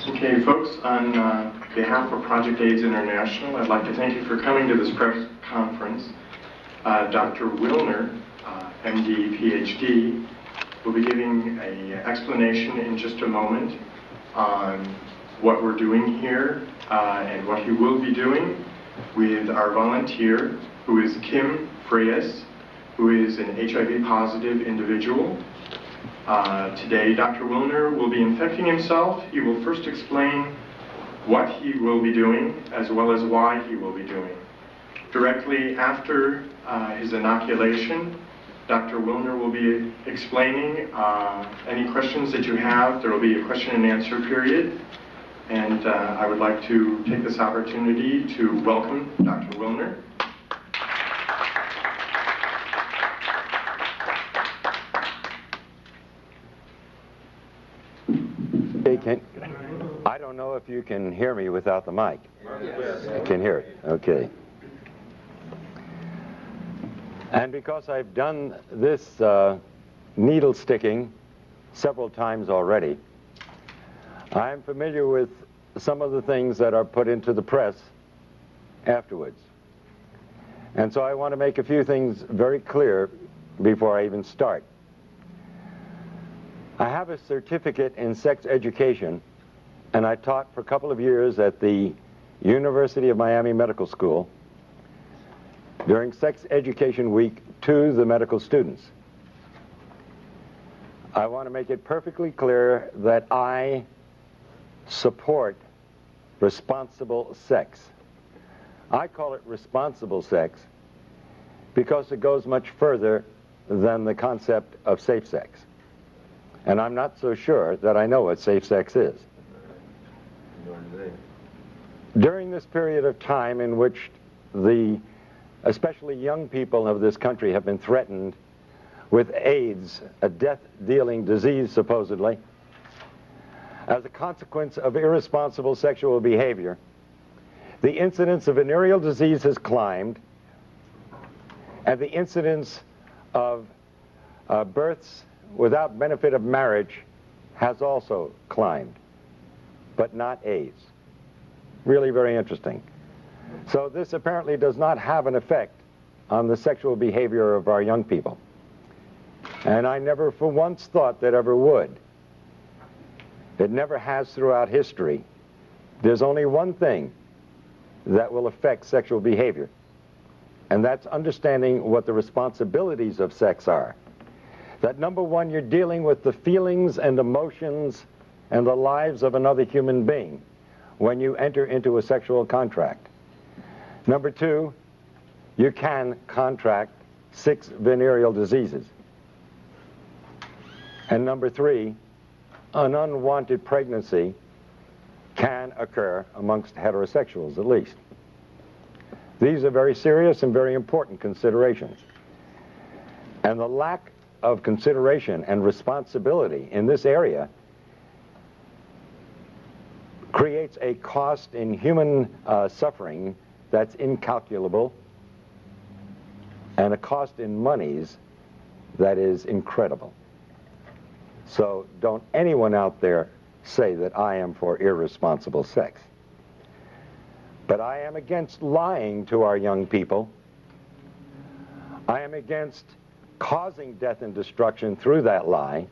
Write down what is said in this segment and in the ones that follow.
Okay, folks, on behalf of Project AIDS International, I'd like to thank you for coming to this press conference. Dr. Willner, MD, PhD, will be giving an explanation in just a moment on what we're doing here and what he will be doing with our volunteer, who is Kim Freyes, who is an HIV positive individual. Today, Dr. Willner will be infecting himself. He will first explain what he will be doing, as well as why he will be doing. Directly after his inoculation, Dr. Willner will be explaining any questions that you have. There will be a question and answer period. And I would like to take this opportunity to welcome Dr. Willner. I don't know if you can hear me without the mic. Yes. I can hear it. Okay. And because I've done this needle sticking several times already, I'm familiar with some of the things that are put into the press afterwards. And so I want to make a few things very clear before I even start. I have a certificate in sex education, and I taught for a couple of years at the University of Miami Medical School during Sex Education Week to the medical students. I want to make it perfectly clear that I support responsible sex. I call it responsible sex because it goes much further than the concept of safe sex. And I'm not so sure that I know what safe sex is. During this period of time in which especially young people of this country have been threatened with AIDS, a death-dealing disease supposedly, as a consequence of irresponsible sexual behavior, the incidence of venereal disease has climbed, and the incidence of births without benefit of marriage has also climbed, but not AIDS. Really very interesting. So this apparently does not have an effect on the sexual behavior of our young people. And I never for once thought that ever would. It never has throughout history. There's only one thing that will affect sexual behavior, and that's understanding what the responsibilities of sex are. That number one, you're dealing with the feelings and emotions and the lives of another human being when you enter into a sexual contract. Number two, you can contract 6 venereal diseases. And number three, an unwanted pregnancy can occur amongst heterosexuals, at least. These are very serious and very important considerations. And the lack of consideration and responsibility in this area creates a cost in human suffering that's incalculable, and a cost in monies that is incredible. So don't anyone out there say that I am for irresponsible sex. But I am against lying to our young people. I am against causing death and destruction through that lie.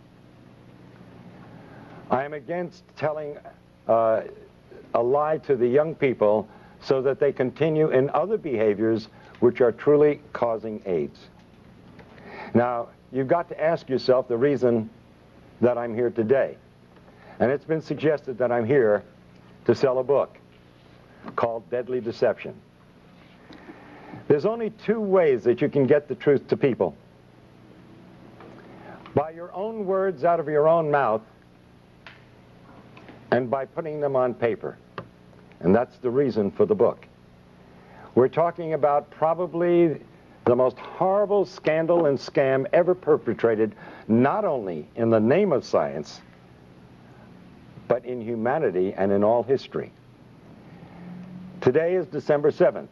I am against telling a lie to the young people so that they continue in other behaviors which are truly causing AIDS. Now, you've got to ask yourself the reason that I'm here today. And it's been suggested that I'm here to sell a book called Deadly Deception. There's only 2 ways that you can get the truth to people. By your own words out of your own mouth, and by putting them on paper. And that's the reason for the book. We're talking about probably the most horrible scandal and scam ever perpetrated, not only in the name of science, but in humanity and in all history. Today is December 7th,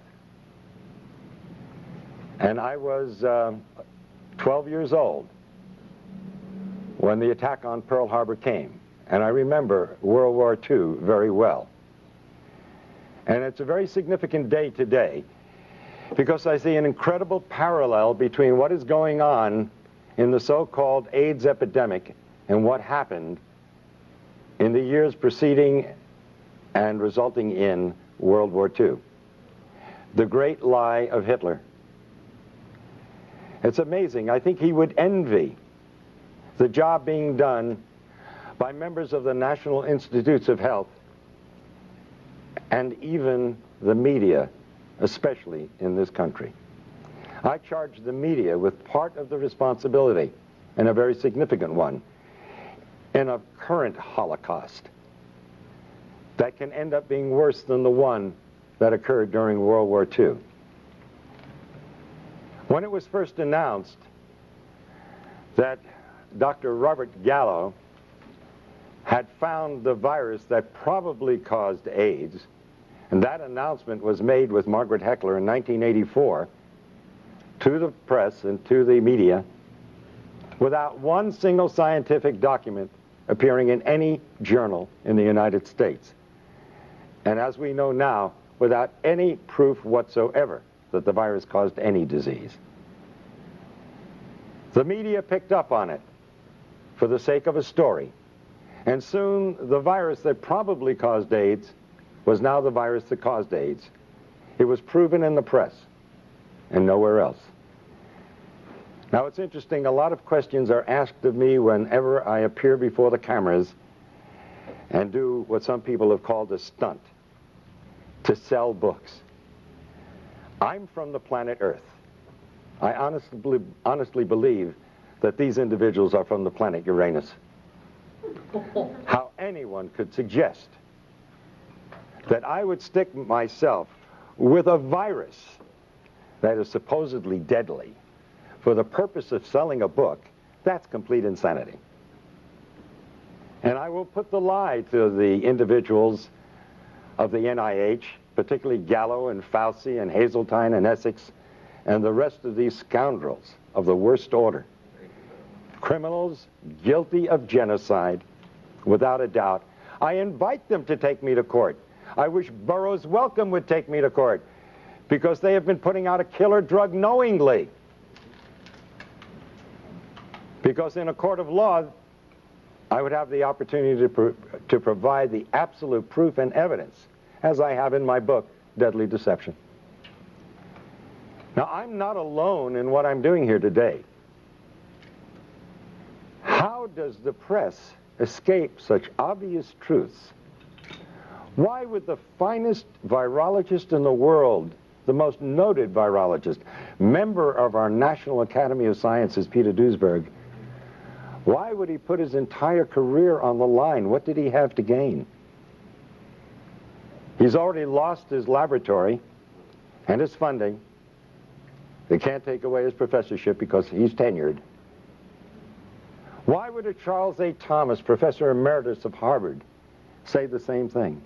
and I was 12 years old when the attack on Pearl Harbor came. and I remember World War II very well. And it's a very significant day today because I see an incredible parallel between what is going on in the so-called AIDS epidemic and what happened in the years preceding and resulting in World War II. The great lie of Hitler. It's amazing. I think he would envy the job being done by members of the National Institutes of Health and even the media, especially in this country. I charge the media with part of the responsibility, and a very significant one, in a current Holocaust that can end up being worse than the one that occurred during World War II. When it was first announced that Dr. Robert Gallo had found the virus that probably caused AIDS, and that announcement was made with Margaret Heckler in 1984 to the press and to the media without one single scientific document appearing in any journal in the United States. And as we know now, without any proof whatsoever that the virus caused any disease. The media picked up on it for the sake of a story. And soon the virus that probably caused AIDS was now the virus that caused AIDS. It was proven in the press and nowhere else. Now it's interesting, a lot of questions are asked of me whenever I appear before the cameras and do what some people have called a stunt, to sell books. I'm from the planet Earth. I honestly believe that these individuals are from the planet Uranus. How anyone could suggest that I would stick myself with a virus that is supposedly deadly for the purpose of selling a book, that's complete insanity. And I will put the lie to the individuals of the NIH, particularly Gallo and Fauci and Hazeltine and Essex, and the rest of these scoundrels of the worst order. Criminals guilty of genocide, without a doubt. I invite them to take me to court. I wish Burroughs Wellcome would take me to court, because they have been putting out a killer drug knowingly. Because in a court of law, I would have the opportunity to provide the absolute proof and evidence, as I have in my book, Deadly Deception. Now, I'm not alone in what I'm doing here today. How does the press escape such obvious truths? Why would the finest virologist in the world, the most noted virologist, member of our National Academy of Sciences, Peter Duesberg, why would he put his entire career on the line? What did he have to gain? He's already lost his laboratory and his funding. They can't take away his professorship because he's tenured. Why would a Charles A. Thomas, professor emeritus of Harvard, say the same thing?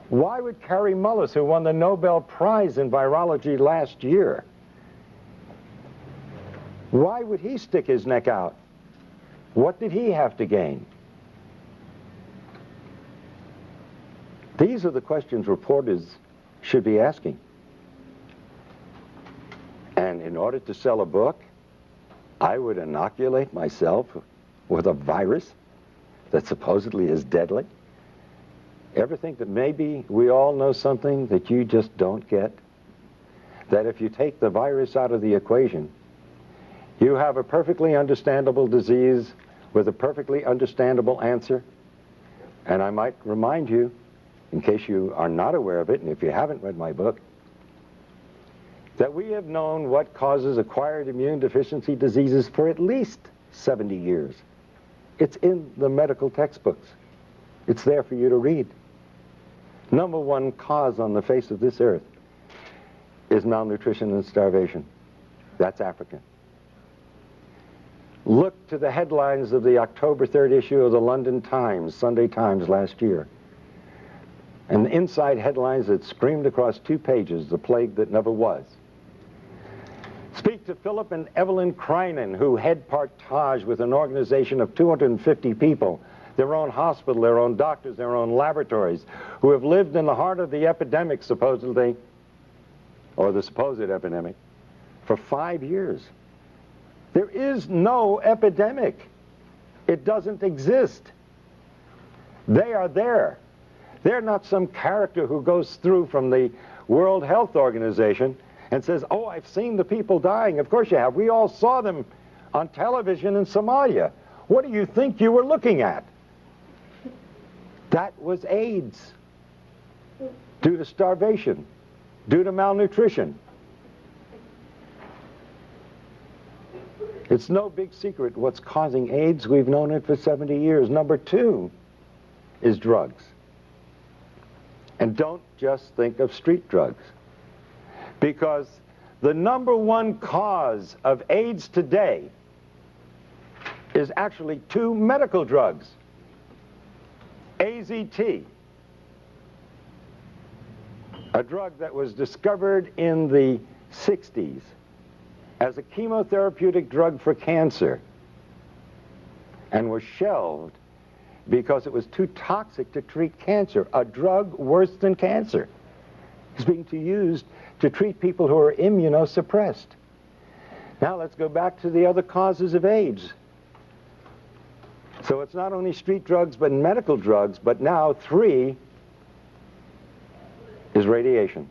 Why would Kary Mullis, who won the Nobel Prize in virology last year, why would he stick his neck out? What did he have to gain? These are the questions reporters should be asking. And in order to sell a book, I would inoculate myself with a virus that supposedly is deadly. Ever think that maybe we all know something that you just don't get? That if you take the virus out of the equation, you have a perfectly understandable disease with a perfectly understandable answer. And I might remind you, in case you are not aware of it, and if you haven't read my book, that we have known what causes acquired immune deficiency diseases for at least 70 years. It's in the medical textbooks. It's there for you to read. Number one cause on the face of this earth is malnutrition and starvation. That's African. Look to the headlines of the October 3rd issue of the London Times, Sunday Times last year. And the inside headlines that screamed across 2 pages, the plague that never was. Speak to Philip and Evelyn Kreinen, who head Partage with an organization of 250 people their own hospital, their own doctors, their own laboratories, who have lived in the heart of the epidemic, supposedly, or the supposed epidemic, for 5 years. There is no epidemic. It doesn't exist. They are there. They're not some character who goes through from the World Health Organization and says, oh, I've seen the people dying. Of course you have. We all saw them on television in Somalia. What do you think you were looking at? That was AIDS, due to starvation, due to malnutrition. It's no big secret what's causing AIDS. We've known it for 70 years. Number 2 is drugs. And don't just think of street drugs, because the number 1 cause of AIDS today is actually 2 medical drugs. AZT, a drug that was discovered in the 60s as a chemotherapeutic drug for cancer and was shelved because it was too toxic to treat cancer. A drug worse than cancer is being used to treat people who are immunosuppressed. Now let's go back to the other causes of AIDS. So it's not only street drugs but medical drugs, but now 3 is radiation.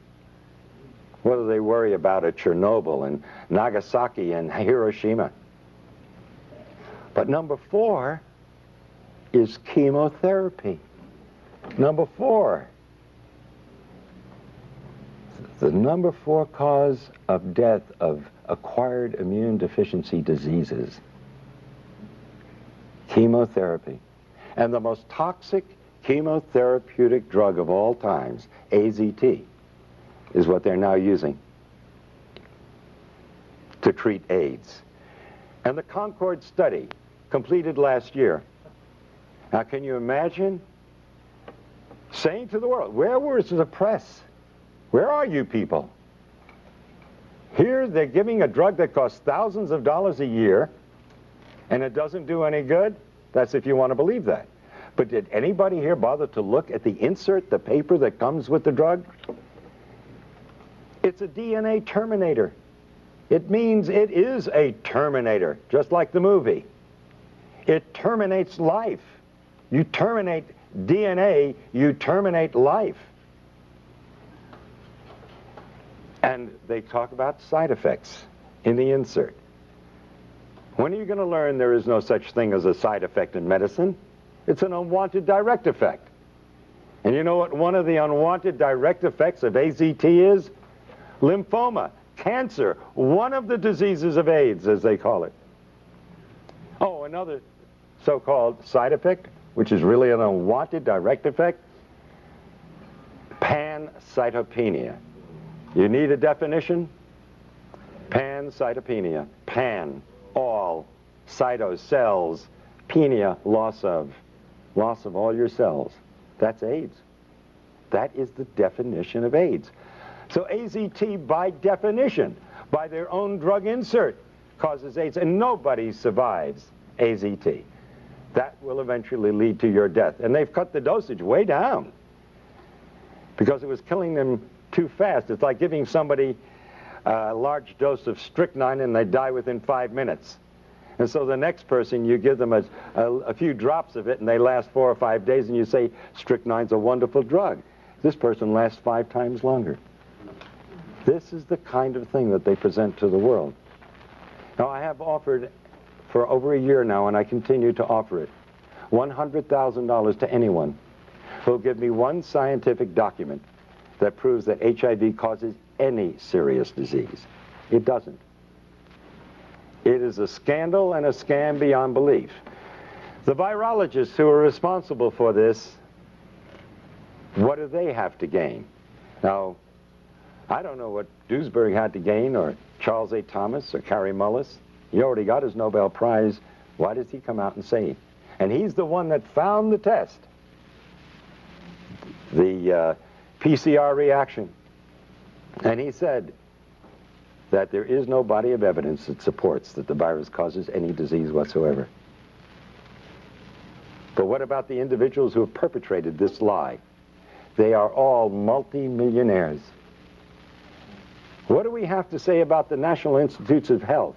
What do they worry about at Chernobyl and Nagasaki and Hiroshima? But number 4 is chemotherapy. Number 4. The number 4 cause of death of acquired immune deficiency diseases. Chemotherapy. And the most toxic chemotherapeutic drug of all times, AZT, is what they're now using to treat AIDS. And the Concord study, completed last year. Now, can you imagine saying to the world, where was the press? Where are you people? Here they're giving a drug that costs thousands of dollars a year, and it doesn't do any good? That's if you want to believe that. But did anybody here bother to look at the insert, the paper that comes with the drug? It's a DNA terminator. It means it is a terminator, just like the movie. It terminates life. You terminate DNA, you terminate life. And they talk about side effects in the insert. When are you going to learn there is no such thing as a side effect in medicine? It's an unwanted direct effect. And you know what one of the unwanted direct effects of AZT is? Lymphoma, cancer, one of the diseases of AIDS, as they call it. Oh, another so-called side effect, which is really an unwanted direct effect, pancytopenia. You need a definition? Pancytopenia. Pan, all, cyto, cells, penia, loss of all your cells. That's AIDS. That is the definition of AIDS. So AZT, by definition, by their own drug insert, causes AIDS, and nobody survives AZT. That will eventually lead to your death. And they've cut the dosage way down because it was killing them too fast. It's like giving somebody a large dose of strychnine and they die within 5 minutes. And so the next person, you give them a few drops of it and they last 4 or 5 days, and you say, strychnine's a wonderful drug. This person lasts 5 times longer. This is the kind of thing that they present to the world. Now, I have offered for over a year now, and I continue to offer it, $100,000 to anyone who will give me one scientific document that proves that HIV causes any serious disease. It doesn't. It is a scandal and a scam beyond belief. The virologists who are responsible for this, what do they have to gain? Now, I don't know what Duesberg had to gain, or Charles A. Thomas, or Kary Mullis. He already got his Nobel Prize. Why does he come out and say it? And he's the one that found the test, the PCR reaction. And he said that there is no body of evidence that supports that the virus causes any disease whatsoever. But what about the individuals who have perpetrated this lie? They are all multi-millionaires. What do we have to say about the National Institutes of Health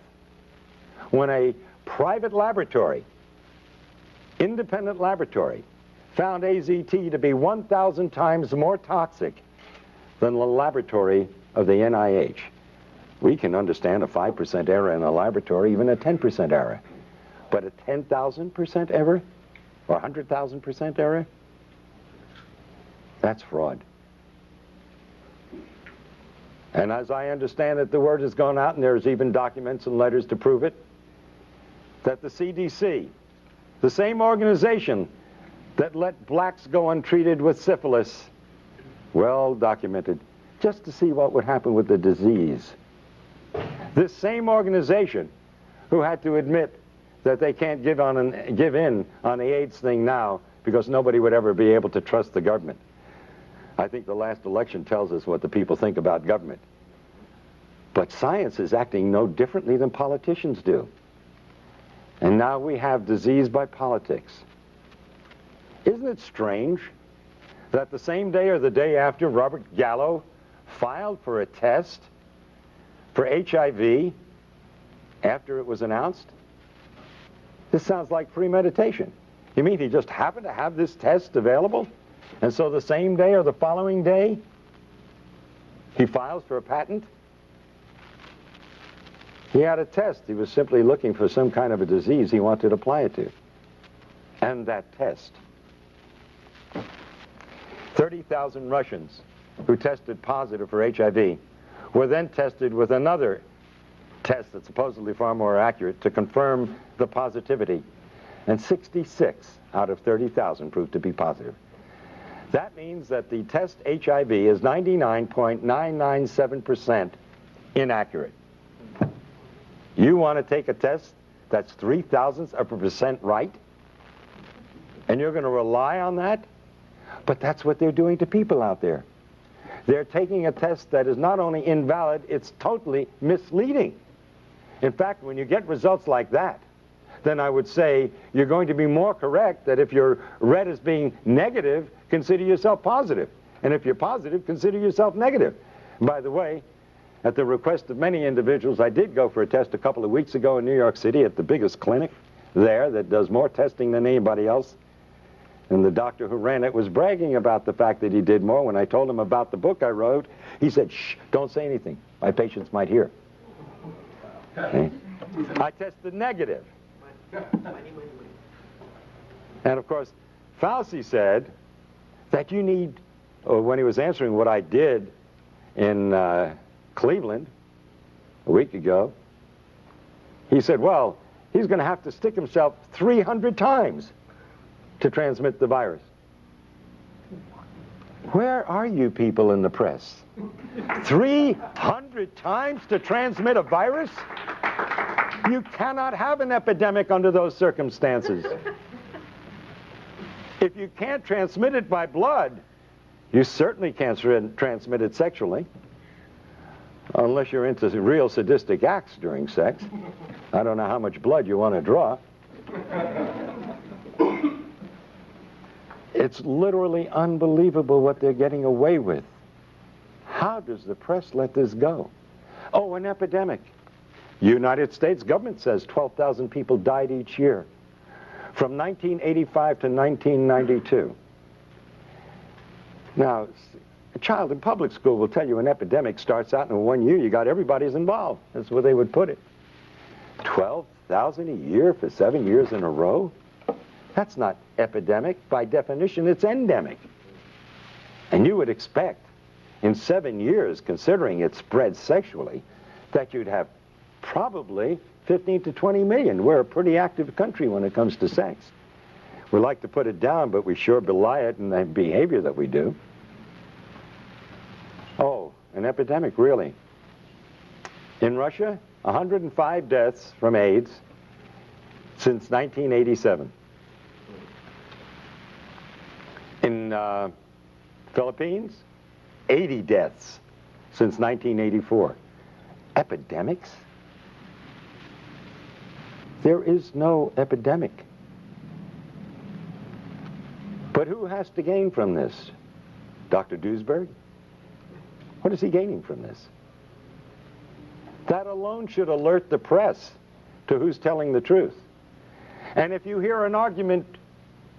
when a private laboratory, independent laboratory, found AZT to be 1,000 times more toxic than the laboratory of the NIH? We can understand a 5% error in a laboratory, even a 10% error. But a 10,000% error or 100,000% error? That's fraud. And as I understand it, the word has gone out, and there's even documents and letters to prove it, that the CDC, the same organization that let blacks go untreated with syphilis, well documented, just to see what would happen with the disease. This same organization who had to admit that they can't give in on the AIDS thing now because nobody would ever be able to trust the government. I think the last election tells us what the people think about government. But science is acting no differently than politicians do. And now we have disease by politics. Isn't it strange that the same day or the day after Robert Gallo filed for a test for HIV after it was announced? This sounds like premeditation. You mean he just happened to have this test available? And so the same day or the following day, he files for a patent? He had a test. He was simply looking for some kind of a disease he wanted to apply it to. And that test. 30,000 Russians who tested positive for HIV were then tested with another test that's supposedly far more accurate to confirm the positivity. And 66 out of 30,000 proved to be positive. That means that the test HIV is 99.997% inaccurate. You want to take a test that's 0.003% right? And you're going to rely on that? But that's what they're doing to people out there. They're taking a test that is not only invalid, it's totally misleading. In fact, when you get results like that, then I would say you're going to be more correct that if you're read as being negative, consider yourself positive. And if you're positive, consider yourself negative. And by the way, at the request of many individuals, I did go for a test a couple of weeks ago in New York City at the biggest clinic there that does more testing than anybody else. And the doctor who ran it was bragging about the fact that he did more. When I told him about the book I wrote, he said, "Shh, don't say anything. My patients might hear." Okay? I tested negative. And of course, Fauci said that you need, or when he was answering what I did in Cleveland a week ago, he said, well, he's going to have to stick himself 300 times to transmit the virus. Where are you people in the press? 300 times to transmit a virus? You cannot have an epidemic under those circumstances. If you can't transmit it by blood, you certainly can't transmit it sexually, unless you're into real sadistic acts during sex. I don't know how much blood you want to draw. It's literally unbelievable what they're getting away with. How does the press let this go? Oh, an epidemic. United States government says 12,000 people died each year from 1985 to 1992. Now, a child in public school will tell you an epidemic starts out in 1 year. You got everybody's involved. That's where they would put it. 12,000 a year for 7 years in a row? That's not epidemic. By definition, it's endemic. And you would expect in 7 years, considering it spread sexually, that you'd have probably 15 to 20 million. We're a pretty active country when it comes to sex. We like to put it down, but we sure belie it in the behavior that we do. Oh, an epidemic, really. In Russia, 105 deaths from AIDS since 1987. In Philippines, 80 deaths since 1984. Epidemics? There is no epidemic. But who has to gain from this? Dr. Duisberg? What is he gaining from this? That alone should alert the press to who's telling the truth. And if you hear an argument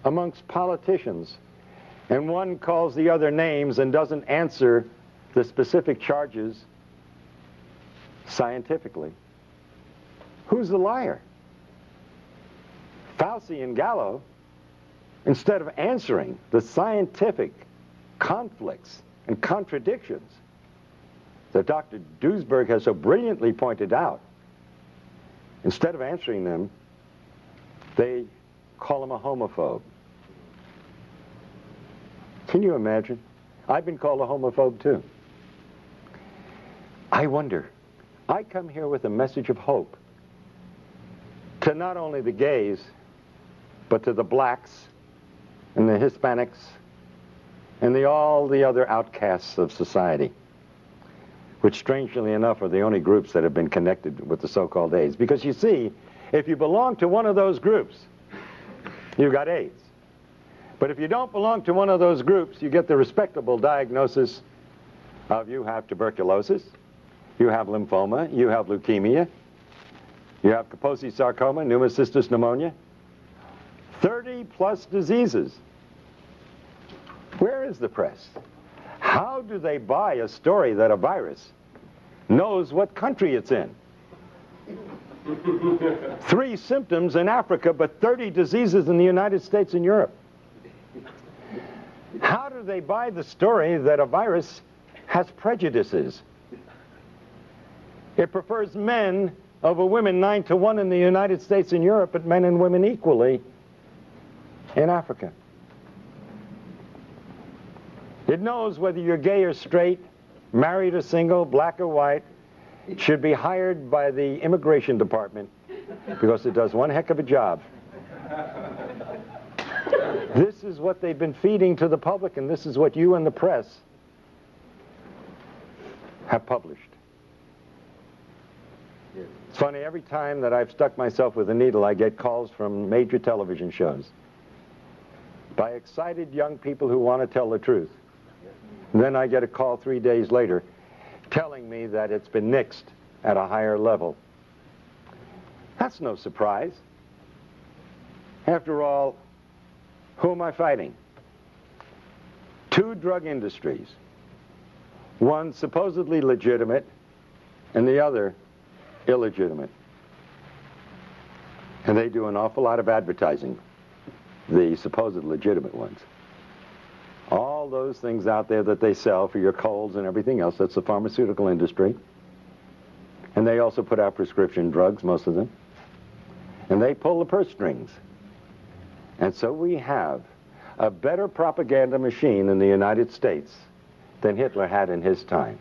amongst politicians and one calls the other names and doesn't answer the specific charges scientifically, who's the liar? Fauci and Gallo, instead of answering the scientific conflicts and contradictions that Dr. Duisberg has so brilliantly pointed out, instead of answering them, they call him a homophobe. Can you imagine? I've been called a homophobe too. I wonder, I come here with a message of hope to not only the gays, but to the blacks and the Hispanics and all the other outcasts of society, which strangely enough are the only groups that have been connected with the so-called AIDS. Because you see, if you belong to one of those groups, you've got AIDS. But if you don't belong to one of those groups, you get the respectable diagnosis of you have tuberculosis, you have lymphoma, you have leukemia, you have Kaposi sarcoma, pneumocystis pneumonia, 30-plus diseases. Where is the press? How do they buy a story that a virus knows what country it's in? 3 symptoms in Africa, but 30 diseases in the United States and Europe. How do they buy the story that a virus has prejudices? It prefers men over women 9-to-1 in the United States and Europe, but men and women equally in Africa. It knows whether you're gay or straight, married or single, black or white. It should be hired by the immigration department because it does one heck of a job. This is what they've been feeding to the public, and this is what you and the press have published. It's funny, every time that I've stuck myself with a needle, I get calls from major television shows by excited young people who want to tell the truth. And then I get a call 3 days later telling me that it's been nixed at a higher level. That's no surprise. After all, who am I fighting? 2 drug industries. One supposedly legitimate and the other illegitimate. And they do an awful lot of advertising, the supposed legitimate ones. All those things out there that they sell for your colds and everything else, that's the pharmaceutical industry. And they also put out prescription drugs, most of them. And they pull the purse strings. And so we have a better propaganda machine in the United States than Hitler had in his time.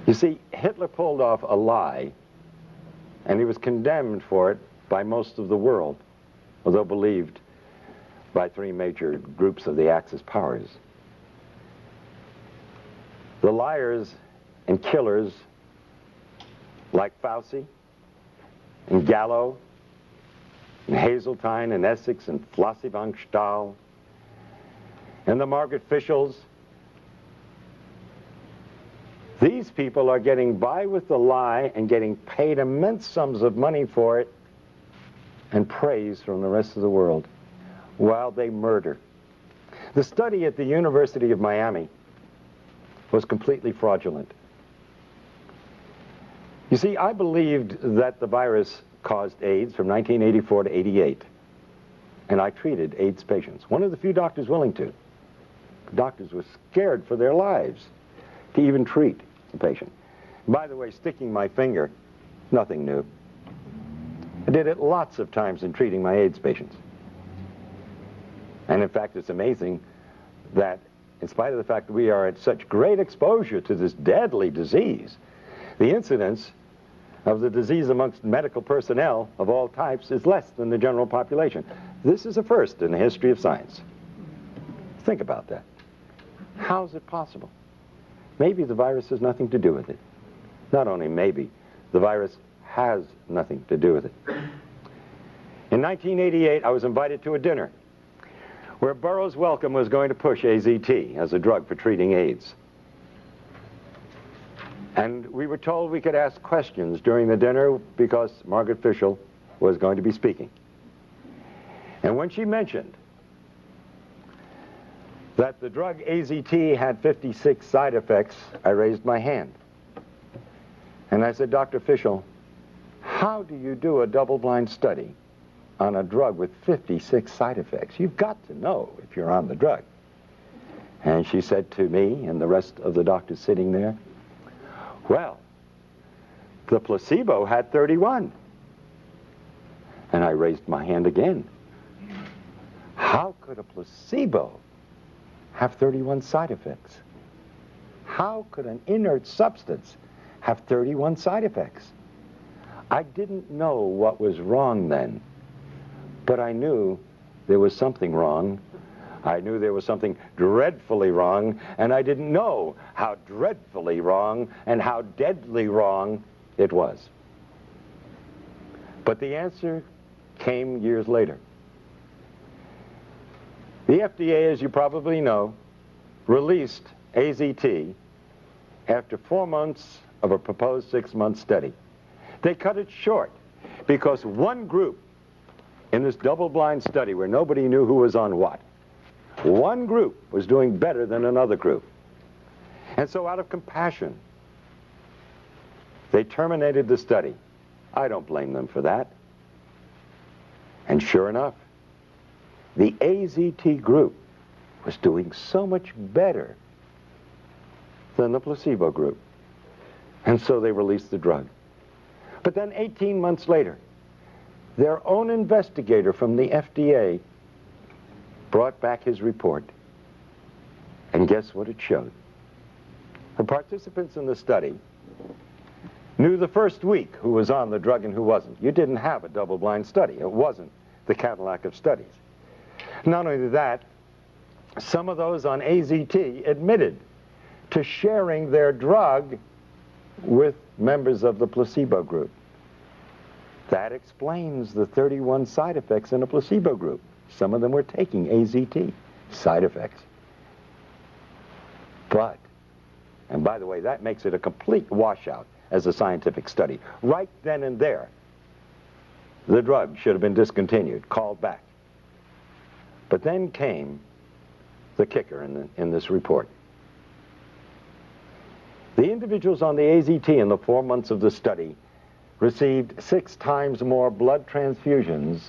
You see, Hitler pulled off a lie, and he was condemned for it by most of the world, although believed by 3 major groups of the Axis powers. The liars and killers like Fauci and Gallo and Hazeltine and Essex and Flossie von Stahl and the Margaret Fischels, these people are getting by with the lie and getting paid immense sums of money for it and praise from the rest of the world while they murder. The study at the University of Miami was completely fraudulent. You see, I believed that the virus caused AIDS from 1984 to 88, and I treated AIDS patients. One of the few doctors willing to. Doctors were scared for their lives to even treat the patient. By the way, sticking my finger, nothing new. I did it lots of times in treating my AIDS patients. And in fact, it's amazing that in spite of the fact that we are at such great exposure to this deadly disease, the incidence of the disease amongst medical personnel of all types is less than the general population. This is a first in the history of science. Think about that. How is it possible? Maybe the virus has nothing to do with it. Not only maybe, the virus has nothing to do with it. In 1988, I was invited to a dinner where Burroughs Wellcome was going to push AZT as a drug for treating AIDS. And we were told we could ask questions during the dinner because Margaret Fischel was going to be speaking. And when she mentioned that the drug AZT had 56 side effects, I raised my hand. And I said, Dr. Fischel, how do you do a double-blind study on a drug with 56 side effects? You've got to know if you're on the drug. And she said to me and the rest of the doctors sitting there, well, the placebo had 31. And I raised my hand again. How could a placebo have 31 side effects? How could an inert substance have 31 side effects? I didn't know what was wrong then, but I knew there was something wrong. I knew there was something dreadfully wrong, and I didn't know how dreadfully wrong and how deadly wrong it was. But the answer came years later. The FDA, as you probably know, released AZT after 4 months of a proposed 6-month study. They cut it short because one group in this double-blind study where nobody knew who was on what, one group was doing better than another group. And so out of compassion, they terminated the study. I don't blame them for that. And sure enough, the AZT group was doing so much better than the placebo group. And so they released the drug. But then 18 months later, their own investigator from the FDA brought back his report. And guess what it showed? The participants in the study knew the first week who was on the drug and who wasn't. You didn't have a double-blind study. It wasn't the Cadillac of studies. Not only that, some of those on AZT admitted to sharing their drug with members of the placebo group. That explains the 31 side effects in a placebo group. Some of them were taking AZT, side effects. But, and by the way, that makes it a complete washout as a scientific study. Right then and there, the drug should have been discontinued, called back. But then came the kicker in this report. The individuals on the AZT in the 4 months of the study received 6 times more blood transfusions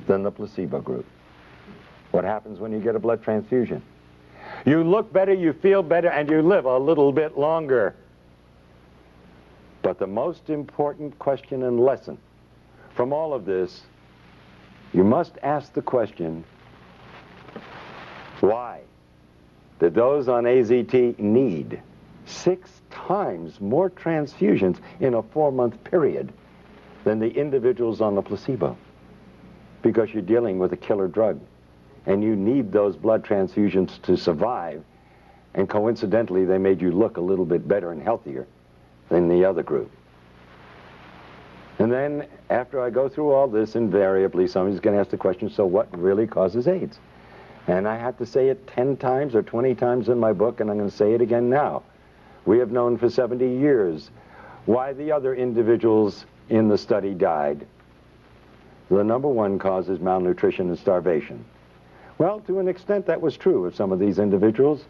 than the placebo group. What happens when you get a blood transfusion? You look better, you feel better, and you live a little bit longer. But the most important question and lesson from all of this, you must ask the question, why did those on AZT need 6 times more transfusions in a 4-month period than the individuals on the placebo? Because you're dealing with a killer drug, and you need those blood transfusions to survive, and coincidentally they made you look a little bit better and healthier than the other group. And then after I go through all this, invariably somebody's going to ask the question, so what really causes AIDS? And I had to say it 10 times or 20 times in my book, and I'm going to say it again now. We have known for 70 years why the other individuals in the study died. The number one cause is malnutrition and starvation. Well, to an extent that was true of some of these individuals,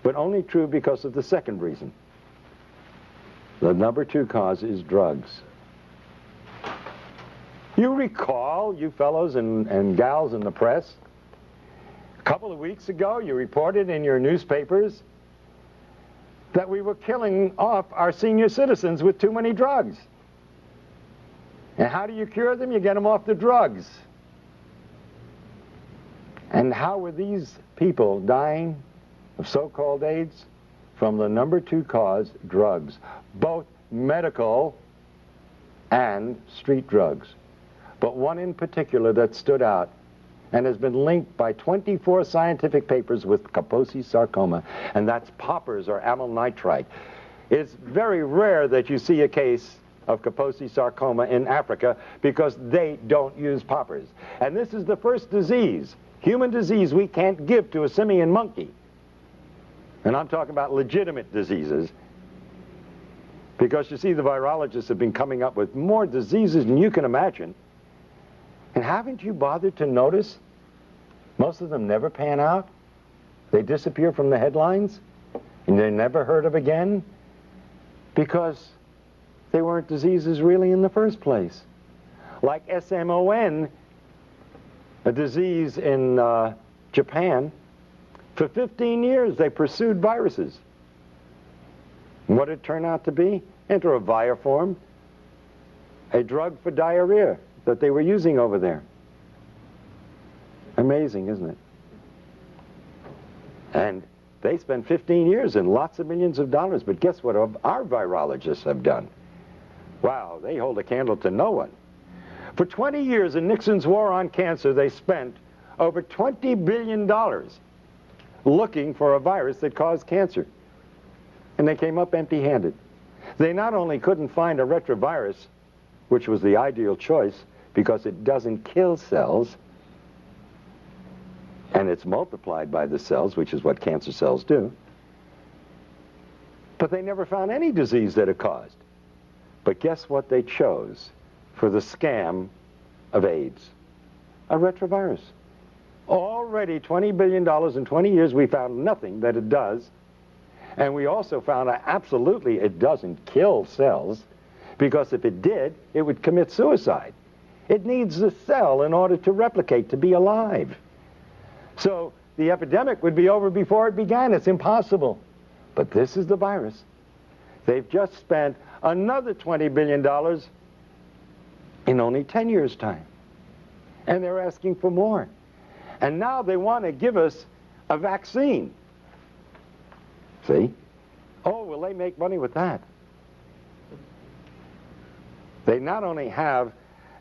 but only true because of the second reason. The number 2 cause is drugs. You recall, you fellows and gals in the press, a couple of weeks ago you reported in your newspapers that we were killing off our senior citizens with too many drugs. And how do you cure them? You get them off the drugs. And how were these people dying of so-called AIDS? From the number 2 cause, drugs. Both medical and street drugs. But one in particular that stood out and has been linked by 24 scientific papers with Kaposi sarcoma, and that's poppers or amyl nitrite. It's very rare that you see a case of Kaposi sarcoma in Africa because they don't use poppers. And this is the first disease, human disease, we can't give to a simian monkey. And I'm talking about legitimate diseases, because you see, the virologists have been coming up with more diseases than you can imagine. And haven't you bothered to notice most of them never pan out? They disappear from the headlines and they're never heard of again because they weren't diseases really in the first place. Like SMON, a disease in Japan. For 15 years they pursued viruses. And what did it turn out to be? Enteroviroform, a drug for diarrhea that they were using over there. Amazing, isn't it? And they spent 15 years and lots of millions of dollars, but guess what our virologists have done? Wow, they hold a candle to no one. For 20 years in Nixon's war on cancer, they spent over $20 billion looking for a virus that caused cancer. And they came up empty-handed. They not only couldn't find a retrovirus, which was the ideal choice because it doesn't kill cells, and it's multiplied by the cells, which is what cancer cells do, but they never found any disease that it caused. But guess what they chose for the scam of AIDS? A retrovirus. Already $20 billion in 20 years, we found nothing that it does. And we also found out absolutely it doesn't kill cells, because if it did, it would commit suicide. It needs the cell in order to replicate, to be alive. So the epidemic would be over before it began. It's impossible. But this is the virus. They've just spent another $20 billion in only 10 years' time. And they're asking for more. And now they want to give us a vaccine. See? Oh, will they make money with that? They not only have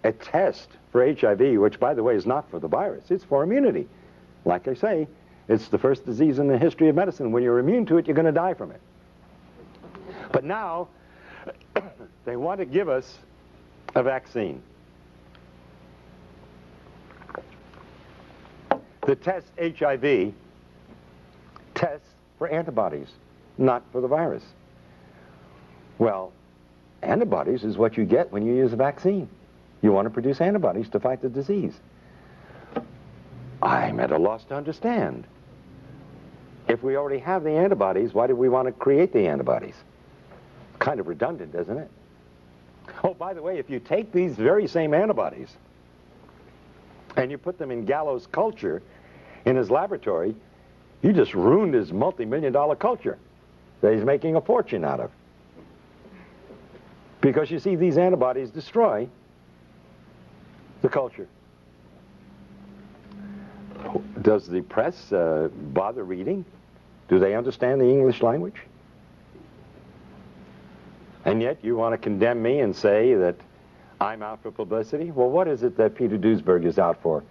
a test for HIV, which, by the way, is not for the virus, it's for immunity. Like I say, it's the first disease in the history of medicine. When you're immune to it, you're going to die from it. But now, they want to give us a vaccine. The test HIV tests for antibodies, not for the virus. Well, antibodies is what you get when you use a vaccine. You want to produce antibodies to fight the disease. I'm at a loss to understand. If we already have the antibodies, why do we want to create the antibodies? Kind of redundant, isn't it? Oh, by the way, if you take these very same antibodies and you put them in Gallo's culture in his laboratory, you just ruined his multi-million-dollar culture that he's making a fortune out of. Because you see, these antibodies destroy the culture. Does the press bother reading? Do they understand the English language? And yet you want to condemn me and say that I'm out for publicity? Well, what is it that Peter Duesberg is out for?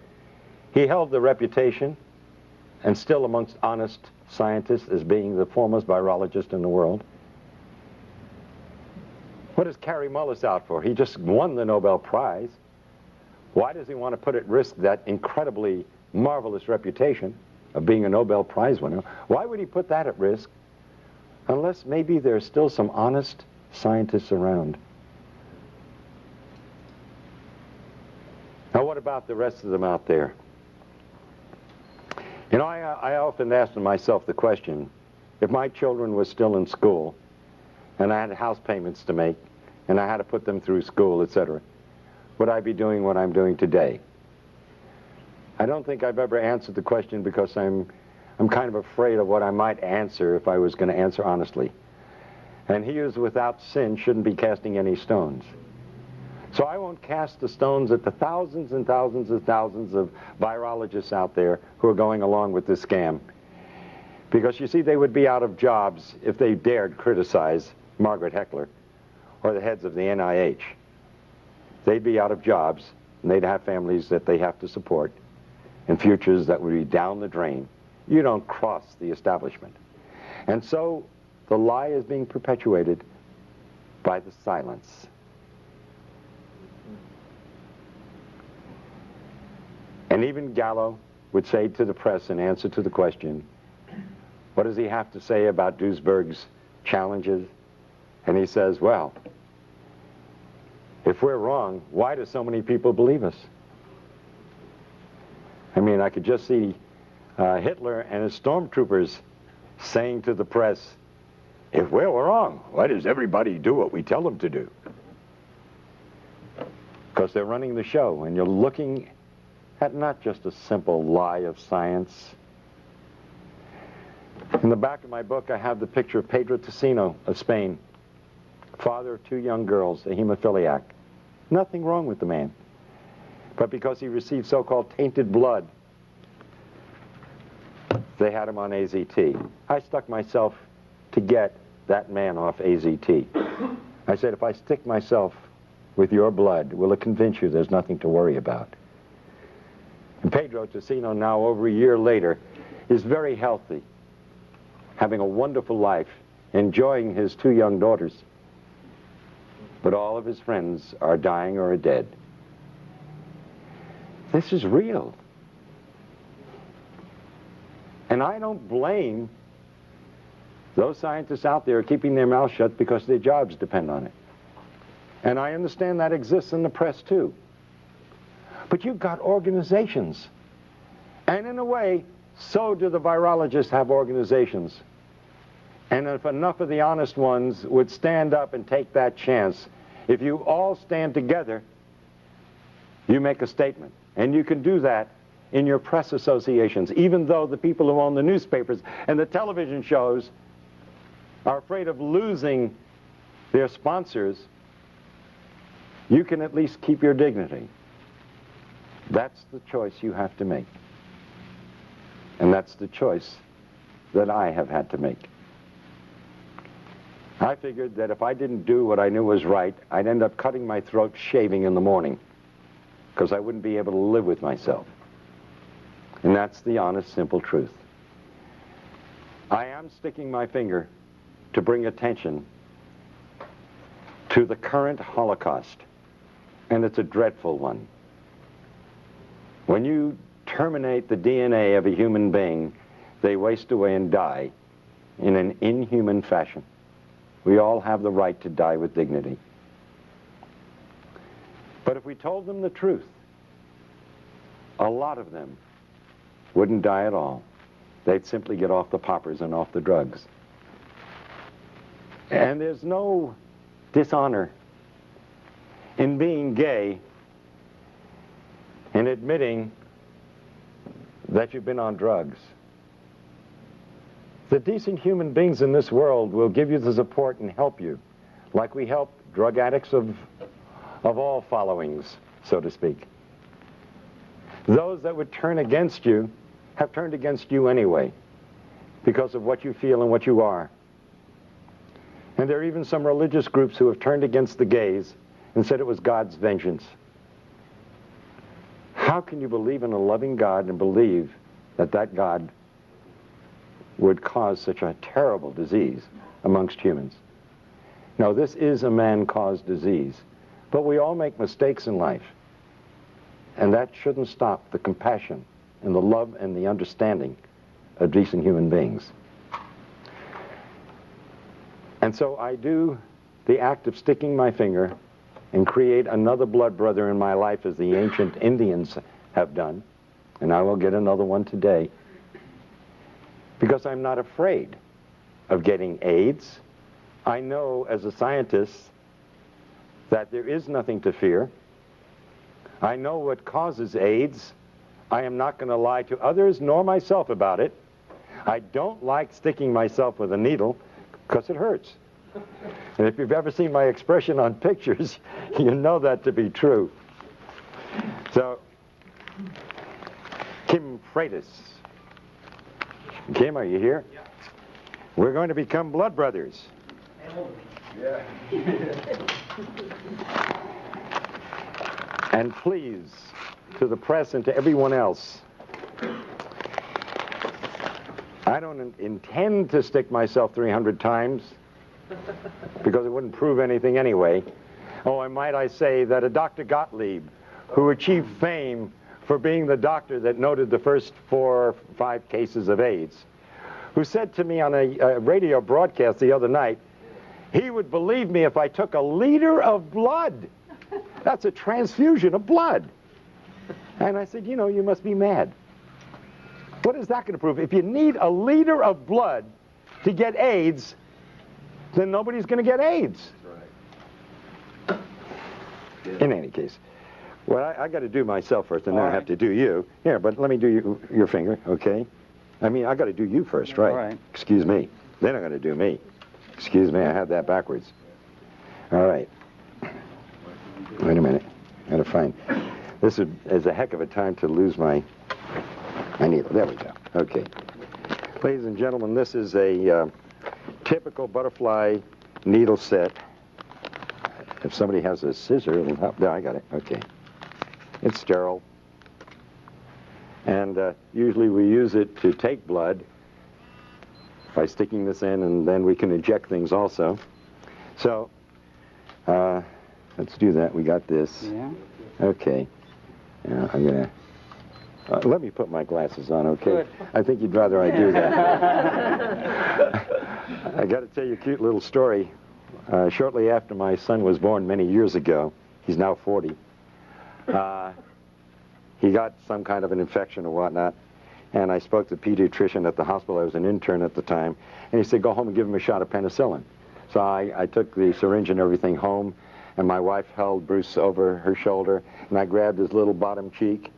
He held the reputation, and still amongst honest scientists, as being the foremost virologist in the world. What is Kary Mullis out for? He just won the Nobel Prize. Why does he want to put at risk that incredibly marvelous reputation of being a Nobel Prize winner? Why would he put that at risk? Unless maybe there's still some honest scientists around. Now, what about the rest of them out there? You know, I often ask myself the question, if my children were still in school, and I had house payments to make, and I had to put them through school, etc., would I be doing what I'm doing today? I don't think I've ever answered the question because I'm kind of afraid of what I might answer if I was going to answer honestly. And he who is without sin shouldn't be casting any stones. So I won't cast the stones at the thousands and thousands and thousands of virologists out there who are going along with this scam. Because you see, they would be out of jobs if they dared criticize Margaret Heckler or the heads of the NIH. They'd be out of jobs, and they'd have families that they have to support, and futures that would be down the drain. You don't cross the establishment. And so the lie is being perpetuated by the silence. And even Gallo would say to the press in answer to the question, what does he have to say about Duisberg's challenges? And he says, well, if we're wrong, why do so many people believe us? I mean, I could just see Hitler and his stormtroopers saying to the press, if we're wrong, why does everybody do what we tell them to do? Because they're running the show, and you're looking at not just a simple lie of science. In the back of my book, I have the picture of Pedro Tocino of Spain, father of 2 young girls, a hemophiliac. Nothing wrong with the man. But because he received so-called tainted blood, they had him on AZT. I stuck myself to get that man off AZT. I said, if I stick myself with your blood, will it convince you there's nothing to worry about? And Pedro Tocino, now over a year later, is very healthy, having a wonderful life, enjoying his 2 young daughters. But all of his friends are dying or are dead. This is real. And I don't blame those scientists out there keeping their mouths shut because their jobs depend on it. And I understand that exists in the press too. But you've got organizations. And in a way, so do the virologists have organizations. And if enough of the honest ones would stand up and take that chance, if you all stand together, you make a statement. And you can do that in your press associations, even though the people who own the newspapers and the television shows are afraid of losing their sponsors. You can at least keep your dignity. That's the choice you have to make. And that's the choice that I have had to make. I figured that if I didn't do what I knew was right, I'd end up cutting my throat shaving in the morning, because I wouldn't be able to live with myself. And that's the honest, simple truth. I am sticking my finger to bring attention to the current Holocaust, and it's a dreadful one. When you terminate the DNA of a human being, they waste away and die in an inhuman fashion. We all have the right to die with dignity. But if we told them the truth, a lot of them wouldn't die at all. They'd simply get off the poppers and off the drugs. And there's no dishonor in being gay and admitting that you've been on drugs. The decent human beings in this world will give you the support and help you, like we help drug addicts of all followings, so to speak. Those that would turn against you have turned against you anyway, because of what you feel and what you are. And there are even some religious groups who have turned against the gays and said it was God's vengeance. How can you believe in a loving God and believe that that God would cause such a terrible disease amongst humans? Now, this is a man-caused disease, but we all make mistakes in life. And that shouldn't stop the compassion and the love and the understanding of decent human beings. And so I do the act of sticking my finger and create another blood brother in my life, as the ancient Indians have done, and I will get another one today, because I'm not afraid of getting AIDS. I know as a scientist that there is nothing to fear. I know what causes AIDS. I am not going to lie to others nor myself about it. I don't like sticking myself with a needle because it hurts. And if you've ever seen my expression on pictures, you know that to be true. So, Kim Freitas. Kim, are you here? Yeah. We're going to become blood brothers. Yeah. And please, to the press and to everyone else, I don't intend to stick myself 300 times, because it wouldn't prove anything anyway. Oh, and might I say that a Dr. Gottlieb, who achieved fame for being the doctor that noted the first 4 or 5 cases of AIDS, who said to me on a radio broadcast the other night, he would believe me if I took a liter of blood. That's a transfusion of blood. And I said, you know, you must be mad. What is that going to prove? If you need a liter of blood to get AIDS, then nobody's going to get AIDS. That's right. In any case, well, I got to do myself first, and then All I have right. to do you. Here, but let me do your finger, okay? I mean, I got to do you first, right? All right. Excuse me. Then I'm going to do me. Excuse me, I had that backwards. All right. Wait a minute. Got to find. This is a heck of a time to lose my needle. There we go. Okay. Ladies and gentlemen, this is a typical butterfly needle set. If somebody has a scissor, it'll help. No, I got it. Okay. It's sterile. And usually we use it to take blood by sticking this in, and then we can inject things also. So, let's do that. We got this. Yeah. Okay. Now I'm going to... let me put my glasses on, okay? Good. I think you'd rather I do that. I got to tell you a cute little story. Shortly after my son was born many years ago, he's now 40, he got some kind of an infection or whatnot, and I spoke to the pediatrician at the hospital. I was an intern at the time, and he said, go home and give him a shot of penicillin. So I took the syringe and everything home, and my wife held Bruce over her shoulder, and I grabbed his little bottom cheek,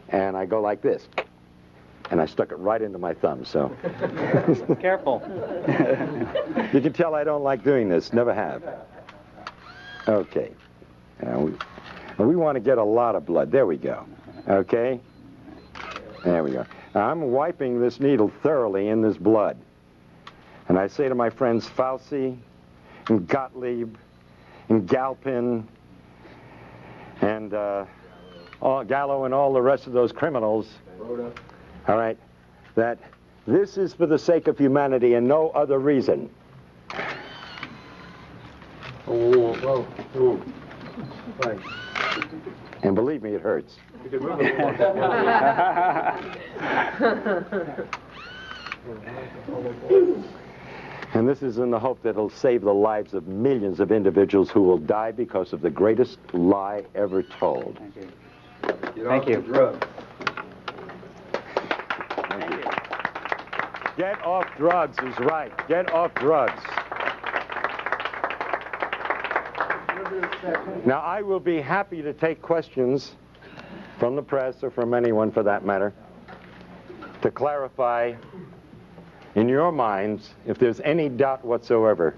and I go like this, and I stuck it right into my thumb, so. Careful. You can tell I don't like doing this, never have. Okay. Now we want to get a lot of blood. There we go. Okay? There we go. Now I'm wiping this needle thoroughly in this blood. And I say to my friends Fauci and Gottlieb and Galpin and Gallo and all the rest of those criminals, all right, that this is for the sake of humanity and no other reason. Whoa, whoa, whoa. Right. And believe me, it hurts. You can move it a little more. And this is in the hope that it'll save the lives of millions of individuals who will die because of the greatest lie ever told. Thank you. Get Thank off you. the drugs. Thank you. Get off drugs is right. Get off drugs. Now, I will be happy to take questions from the press or from anyone for that matter to clarify in your minds if there's any doubt whatsoever.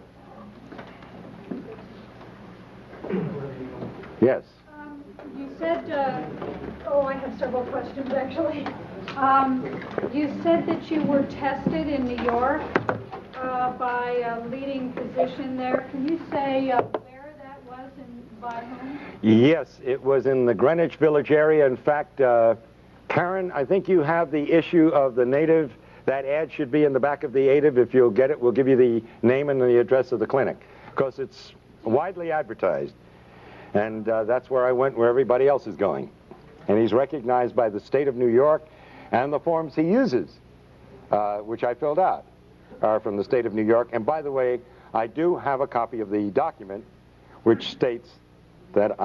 Yes. You said, I have several questions actually. You said that you were tested in New York by a leading physician there. Can you say where that was and by whom? Yes, it was in the Greenwich Village area. In fact, Karen, I think you have the issue of the native. That ad should be in the back of the native. If you'll get it, we'll give you the name and the address of the clinic, because it's widely advertised. And that's where I went, where everybody else is going. And he's recognized by the state of New York, and the forms he uses, which I filled out, are from the state of New York. And by the way, I do have a copy of the document which states that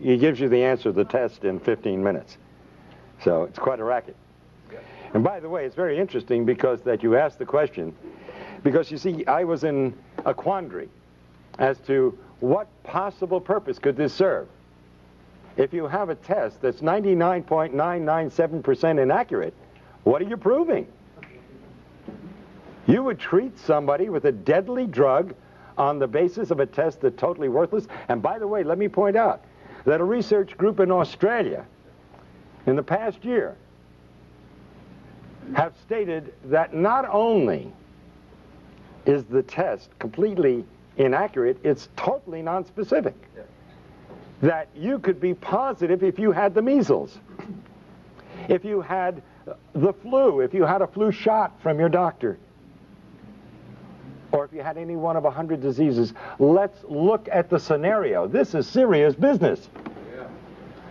he gives you the answer to the test in 15 minutes. So it's quite a racket. And by the way, it's very interesting because that you asked the question, because you see, I was in a quandary as to what possible purpose could this serve. If you have a test that's 99.997% inaccurate, what are you proving? You would treat somebody with a deadly drug on the basis of a test that's totally worthless. And by the way, let me point out that a research group in Australia in the past year have stated that not only is the test completely inaccurate, it's totally nonspecific. Yeah. That you could be positive if you had the measles, if you had the flu, if you had a flu shot from your doctor, or if you had any one of 100 diseases. Let's look at the scenario. This is serious business. Yeah.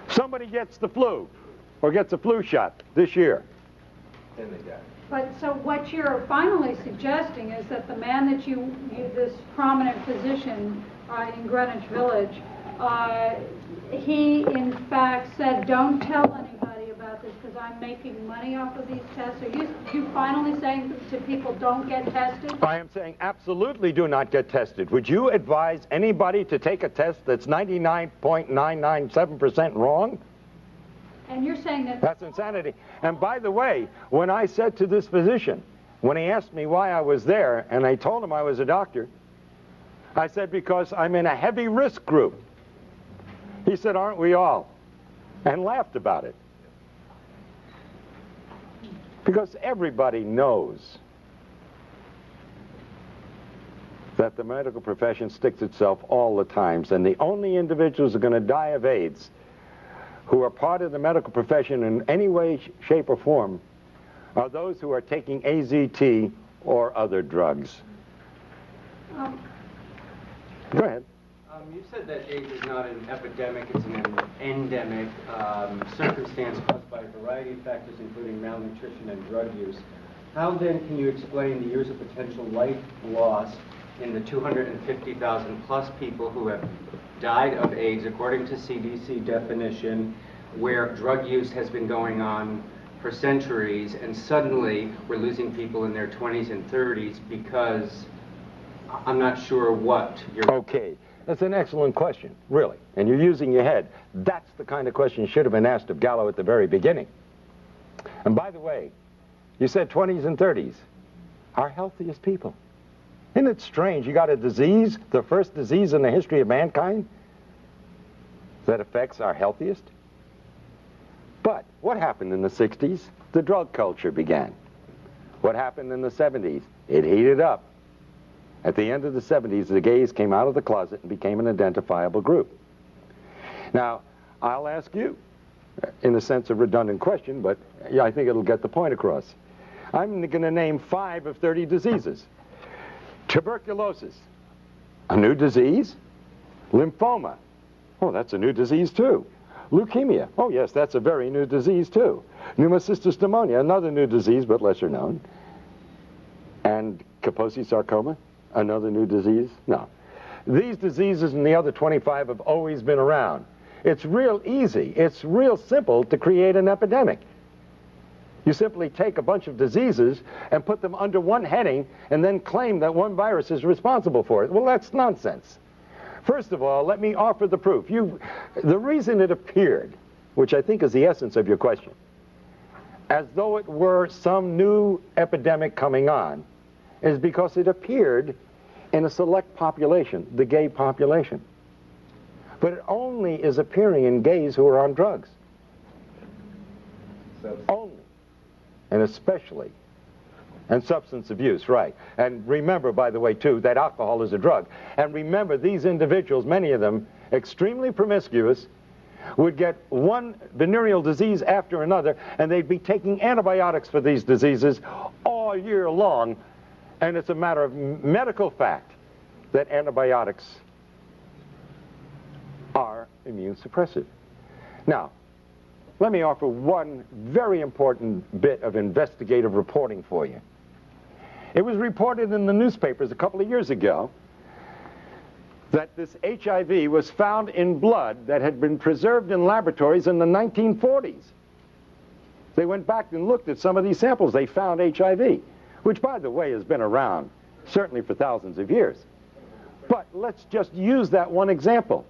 Somebody gets the flu. or gets a flu shot this year. Then they die. But so what you're finally suggesting is that the man that you this prominent physician in Greenwich Village, he in fact said, don't tell anybody about this because I'm making money off of these tests. Are you finally saying to people, don't get tested? I am saying absolutely do not get tested. Would you advise anybody to take a test that's 99.997% wrong? And you're saying that... That's insanity. And by the way, when I said to this physician, when he asked me why I was there, and I told him I was a doctor, I said, because I'm in a heavy risk group. He said, aren't we all? And laughed about it. Because everybody knows that the medical profession sticks itself all the times, and the only individuals who are going to die of AIDS who are part of the medical profession in any way, shape, or form are those who are taking AZT or other drugs. Go ahead. You said that AIDS is not an epidemic, it's an endemic circumstance caused by a variety of factors, including malnutrition and drug use. How then can you explain the years of potential life loss in the 250,000 plus people who have died of AIDS, according to CDC definition, where drug use has been going on for centuries, and suddenly we're losing people in their 20s and 30s because I'm not sure what you're... Okay, that's an excellent question, really. And you're using your head. That's the kind of question should have been asked of Gallo at the very beginning. And by the way, you said 20s and 30s, our healthiest people. Isn't it strange? You got a disease, the first disease in the history of mankind, that affects our healthiest? But what happened in the 60s? The drug culture began. What happened in the 70s? It heated up. At the end of the 70s, the gays came out of the closet and became an identifiable group. Now, I'll ask you, in a sense a redundant question, but yeah, I think it'll get the point across. I'm going to name 5 of 30 diseases. Tuberculosis, a new disease. Lymphoma, oh, that's a new disease too. Leukemia, oh yes, that's a very new disease too. Pneumocystis pneumonia, another new disease but lesser known. And Kaposi sarcoma, another new disease? No. These diseases and the other 25 have always been around. It's real easy, it's real simple to create an epidemic. You simply take a bunch of diseases and put them under one heading and then claim that one virus is responsible for it. Well, that's nonsense. First of all, let me offer the proof. The reason it appeared, which I think is the essence of your question, as though it were some new epidemic coming on, is because it appeared in a select population, the gay population. But it only is appearing in gays who are on drugs. Only. And especially, and substance abuse, right. And remember, by the way, too, that alcohol is a drug. And remember, these individuals, many of them, extremely promiscuous, would get one venereal disease after another, and they'd be taking antibiotics for these diseases all year long. And it's a matter of medical fact that antibiotics are immune suppressive. Now, let me offer one very important bit of investigative reporting for you. It was reported in the newspapers a couple of years ago that this HIV was found in blood that had been preserved in laboratories in the 1940s. They went back and looked at some of these samples. They found HIV, which, by the way, has been around certainly for thousands of years. But let's just use that one example.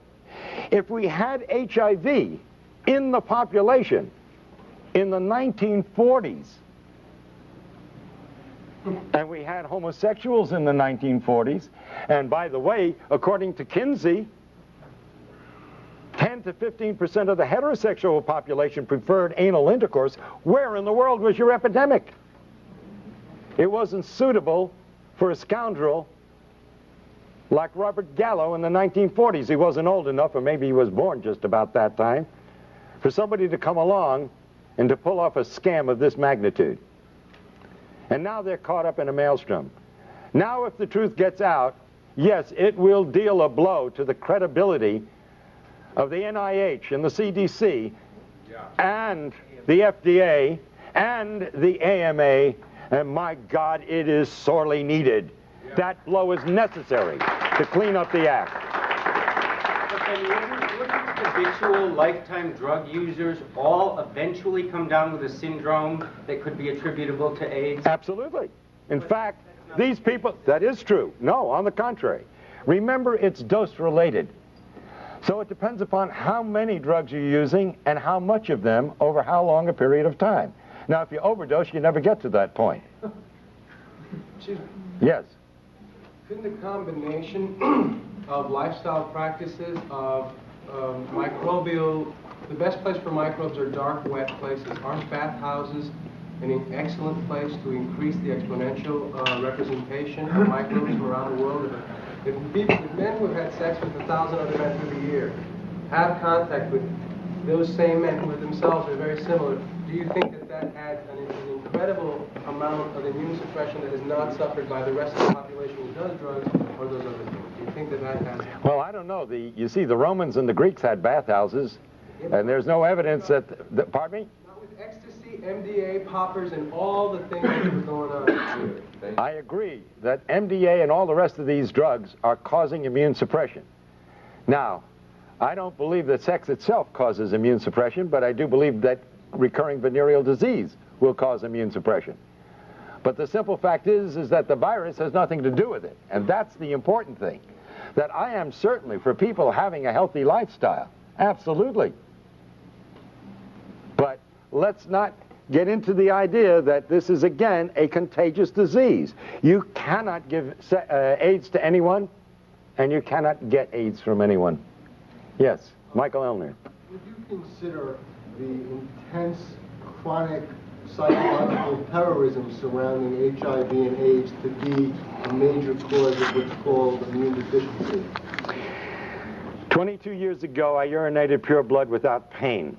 If we had HIV in the population in the 1940s, and we had homosexuals in the 1940s, and by the way, according to Kinsey, 10 to 15% of the heterosexual population preferred anal intercourse, where in the world was your epidemic? It wasn't suitable for a scoundrel like Robert Gallo in the 1940s. He wasn't old enough, or maybe he was born just about that time, for somebody to come along and to pull off a scam of this magnitude. And now they're caught up in a maelstrom. Now if the truth gets out, yes, it will deal a blow to the credibility of the NIH and the CDC and the FDA, and the AMA, and my God, it is sorely needed. Yeah. That blow is necessary to clean up the act. But then wouldn't habitual lifetime drug users all eventually come down with a syndrome that could be attributable to AIDS? Absolutely. In fact, these people, that is true. No, on the contrary. Remember, it's dose related. So it depends upon how many drugs you're using and how much of them over how long a period of time. Now, if you overdose, you never get to that point. Yes? Couldn't the combination of lifestyle practices, of microbial, the best place for microbes are dark, wet places. Aren't bathhouses an excellent place to increase the exponential representation of microbes from around the world? If men who have had sex with 1,000 other men through the year have contact with those same men who are themselves are very similar, do you think that that adds an incredible amount of immune suppression that is not suffered by the rest of the population who does drugs or those other things? Do you think that that has... Well, I don't know. You see, the Romans and the Greeks had bathhouses, and there's no evidence that pardon me? Not with ecstasy, MDA, poppers, and all the things that were going on. I agree that MDA and all the rest of these drugs are causing immune suppression. Now, I don't believe that sex itself causes immune suppression, but I do believe that recurring venereal disease will cause immune suppression. But the simple fact is that the virus has nothing to do with it, and that's the important thing. That I am certainly for people having a healthy lifestyle, absolutely. But let's not get into the idea that this is, again, a contagious disease. You cannot give AIDS to anyone, and you cannot get AIDS from anyone. Yes, Michael Elner. Would you consider the intense chronic psychological terrorism surrounding HIV and AIDS to be a major cause of what's called immune deficiency? 22 years ago, I urinated pure blood without pain.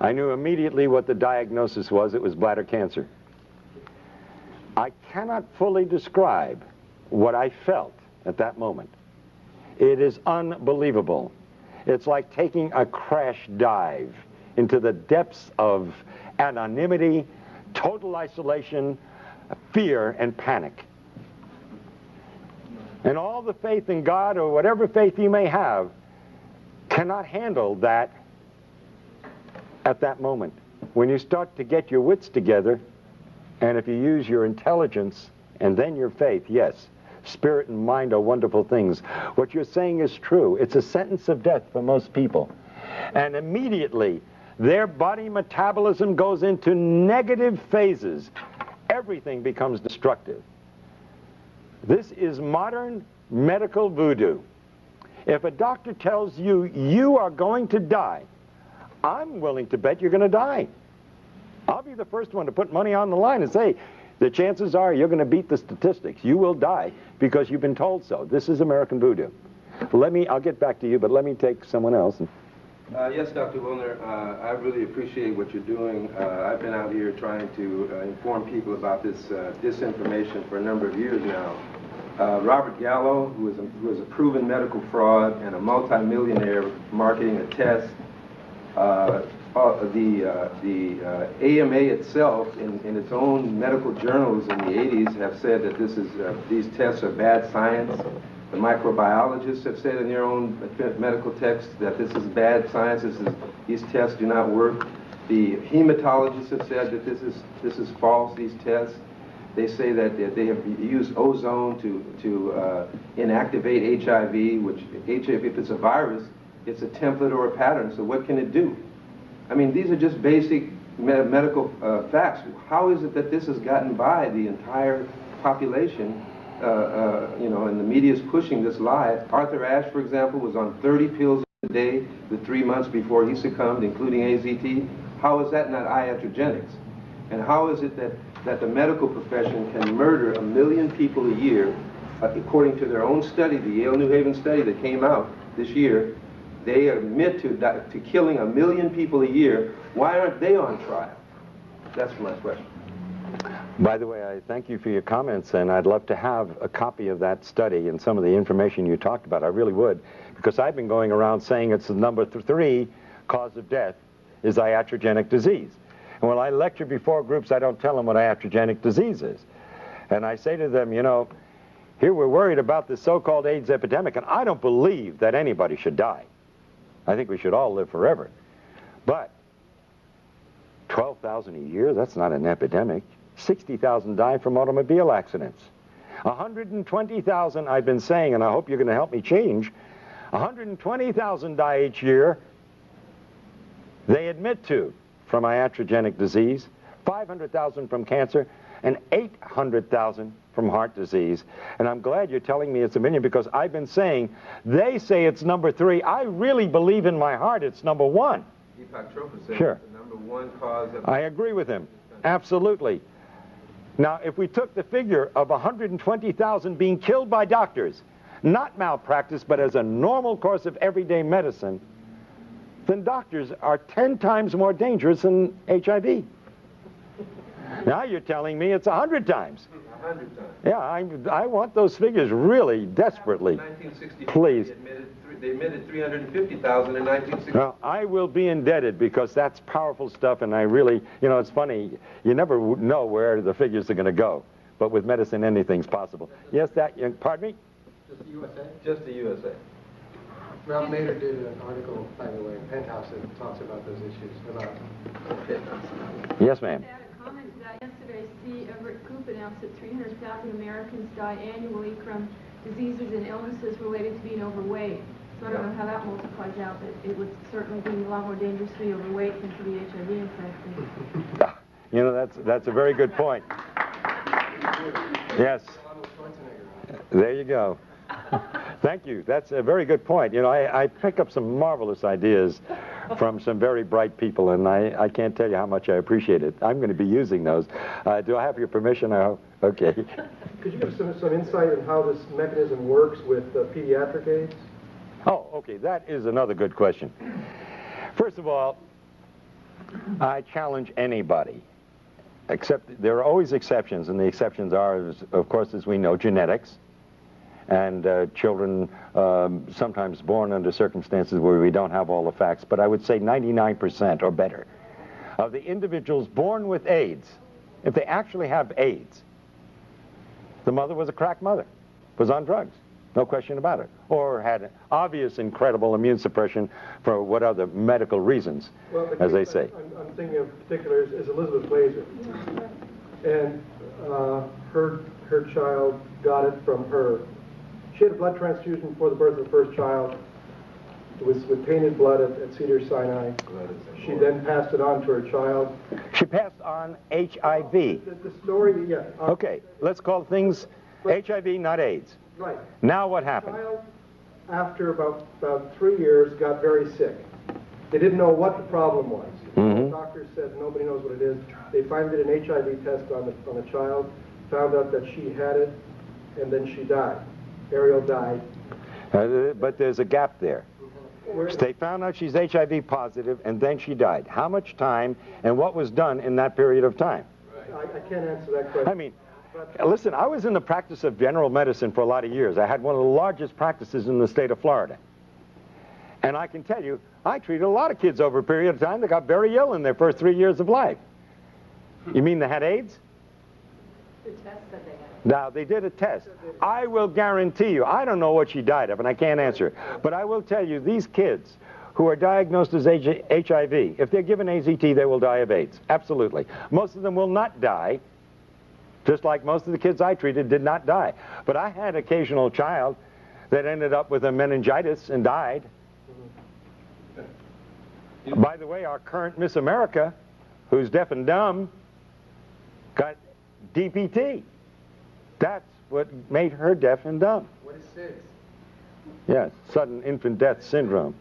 I knew immediately what the diagnosis was. It was bladder cancer. I cannot fully describe what I felt at that moment. It is unbelievable. It's like taking a crash dive into the depths of anonymity, total isolation, fear, and panic. And all the faith in God, or whatever faith you may have, cannot handle that at that moment. When you start to get your wits together, and if you use your intelligence and then your faith, yes, spirit and mind are wonderful things. What you're saying is true. It's a sentence of death for most people. And immediately, their body metabolism goes into negative phases. Everything becomes destructive. This is modern medical voodoo. If a doctor tells you you are going to die, I'm willing to bet you're going to die. I'll be the first one to put money on the line and say, the chances are you're going to beat the statistics. You will die because you've been told so. This is American voodoo. I'll get back to you, but let me take someone else. Yes, Dr. Willner, I really appreciate what you're doing. I've been out here trying to inform people about this disinformation for a number of years now. Robert Gallo, who is a proven medical fraud and a multimillionaire marketing a test, the AMA itself, in its own medical journals in the 80s, have said that these tests are bad science. The microbiologists have said in their own medical texts that this is bad science. These tests do not work. The hematologists have said that this is false. These tests. They say that they have used ozone to inactivate HIV, which HIV, if it's a virus, it's a template or a pattern. So what can it do? I mean, these are just basic medical facts. How is it that this has gotten by the entire population? And the media is pushing this lie. Arthur Ashe, for example, was on 30 pills a day the 3 months before he succumbed, including AZT. How is that not iatrogenics? And how is it that the medical profession can murder 1 million people a year, according to their own study, the Yale New Haven study that came out this year? They admit to killing 1 million people a year. Why aren't they on trial? That's my question. By the way, I thank you for your comments, and I'd love to have a copy of that study and some of the information you talked about. I really would, because I've been going around saying it's the number 3 cause of death is iatrogenic disease. And when I lecture before groups, I don't tell them what iatrogenic disease is. And I say to them, you know, here we're worried about this so-called AIDS epidemic, and I don't believe that anybody should die. I think we should all live forever. But 12,000 a year, that's not an epidemic. 60,000 die from automobile accidents. 120,000, I've been saying, and I hope you're going to help me change, 120,000 die each year, they admit to, from iatrogenic disease, 500,000 from cancer, and 800,000 from heart disease. And I'm glad you're telling me it's a million, because I've been saying, they say it's number 3. I really believe in my heart it's number 1. Deepak said Sure. the number 1 cause of... I agree with him. Absolutely. Now, if we took the figure of 120,000 being killed by doctors, not malpractice, but as a normal course of everyday medicine, then doctors are 10 times more dangerous than HIV. Now you're telling me it's 100 times. 100 times. Yeah, I want those figures really desperately. 1964, Please. They admitted 350,000 in 1960. Well, I will be indebted, because that's powerful stuff, and I really, you know, it's funny, you never know where the figures are going to go. But with medicine, anything's possible. Yes, pardon me? Just the USA? Just the USA. Ralph Nader did an article, by the way, in Penthouse that talks about those issues. Yes, ma'am. To add a comment to that, yesterday, C. Everett Koop announced that 300,000 Americans die annually from diseases and illnesses related to being overweight. So I don't know how that multiplies out, but it would certainly be a lot more dangerous to be overweight than to be HIV infected. You know, that's a very good point. Yes. There you go. Thank you. That's a very good point. You know, I pick up some marvelous ideas from some very bright people, and I can't tell you how much I appreciate it. I'm going to be using those. Do I have your permission? Okay. Could you give some insight on how this mechanism works with pediatric AIDS? Oh, okay. That is another good question. First of all, I challenge anybody, except there are always exceptions, and the exceptions are, of course, as we know, genetics. And children sometimes born under circumstances where we don't have all the facts, but I would say 99% or better of the individuals born with AIDS, if they actually have AIDS, the mother was a crack mother, was on drugs, no question about it, or had obvious incredible immune suppression for what other medical reasons, as they say. I'm thinking of particular is Elizabeth Glazer, and her child got it from her. She had a blood transfusion before the birth of the first child. It was with tainted blood at Cedars-Sinai. She then passed it on to her child. She passed on HIV. The story, yeah. Okay, let's call things HIV, not AIDS. Right. Now what happened? The child, after about 3 years, got very sick. They didn't know what the problem was. Mm-hmm. The doctors said nobody knows what it is. They finally did an HIV test on the child, found out that she had it, and then she died. Ariel died. But there's a gap there. They found out she's HIV positive, and then she died. How much time, and what was done in that period of time? I can't answer that question. I mean, listen, I was in the practice of general medicine for a lot of years. I had one of the largest practices in the state of Florida. And I can tell you, I treated a lot of kids over a period of time that got very ill in their first 3 years of life. You mean they had AIDS? The test that they had. Now, they did a test. I will guarantee you, I don't know what she died of, and I can't answer. But I will tell you, these kids who are diagnosed as HIV, if they're given AZT, they will die of AIDS. Absolutely. Most of them will not die, just like most of the kids I treated did not die. But I had an occasional child that ended up with a meningitis and died. By the way, our current Miss America, who's deaf and dumb, got DPT. That's what made her deaf and dumb. What is SIDS? Yes, sudden infant death syndrome.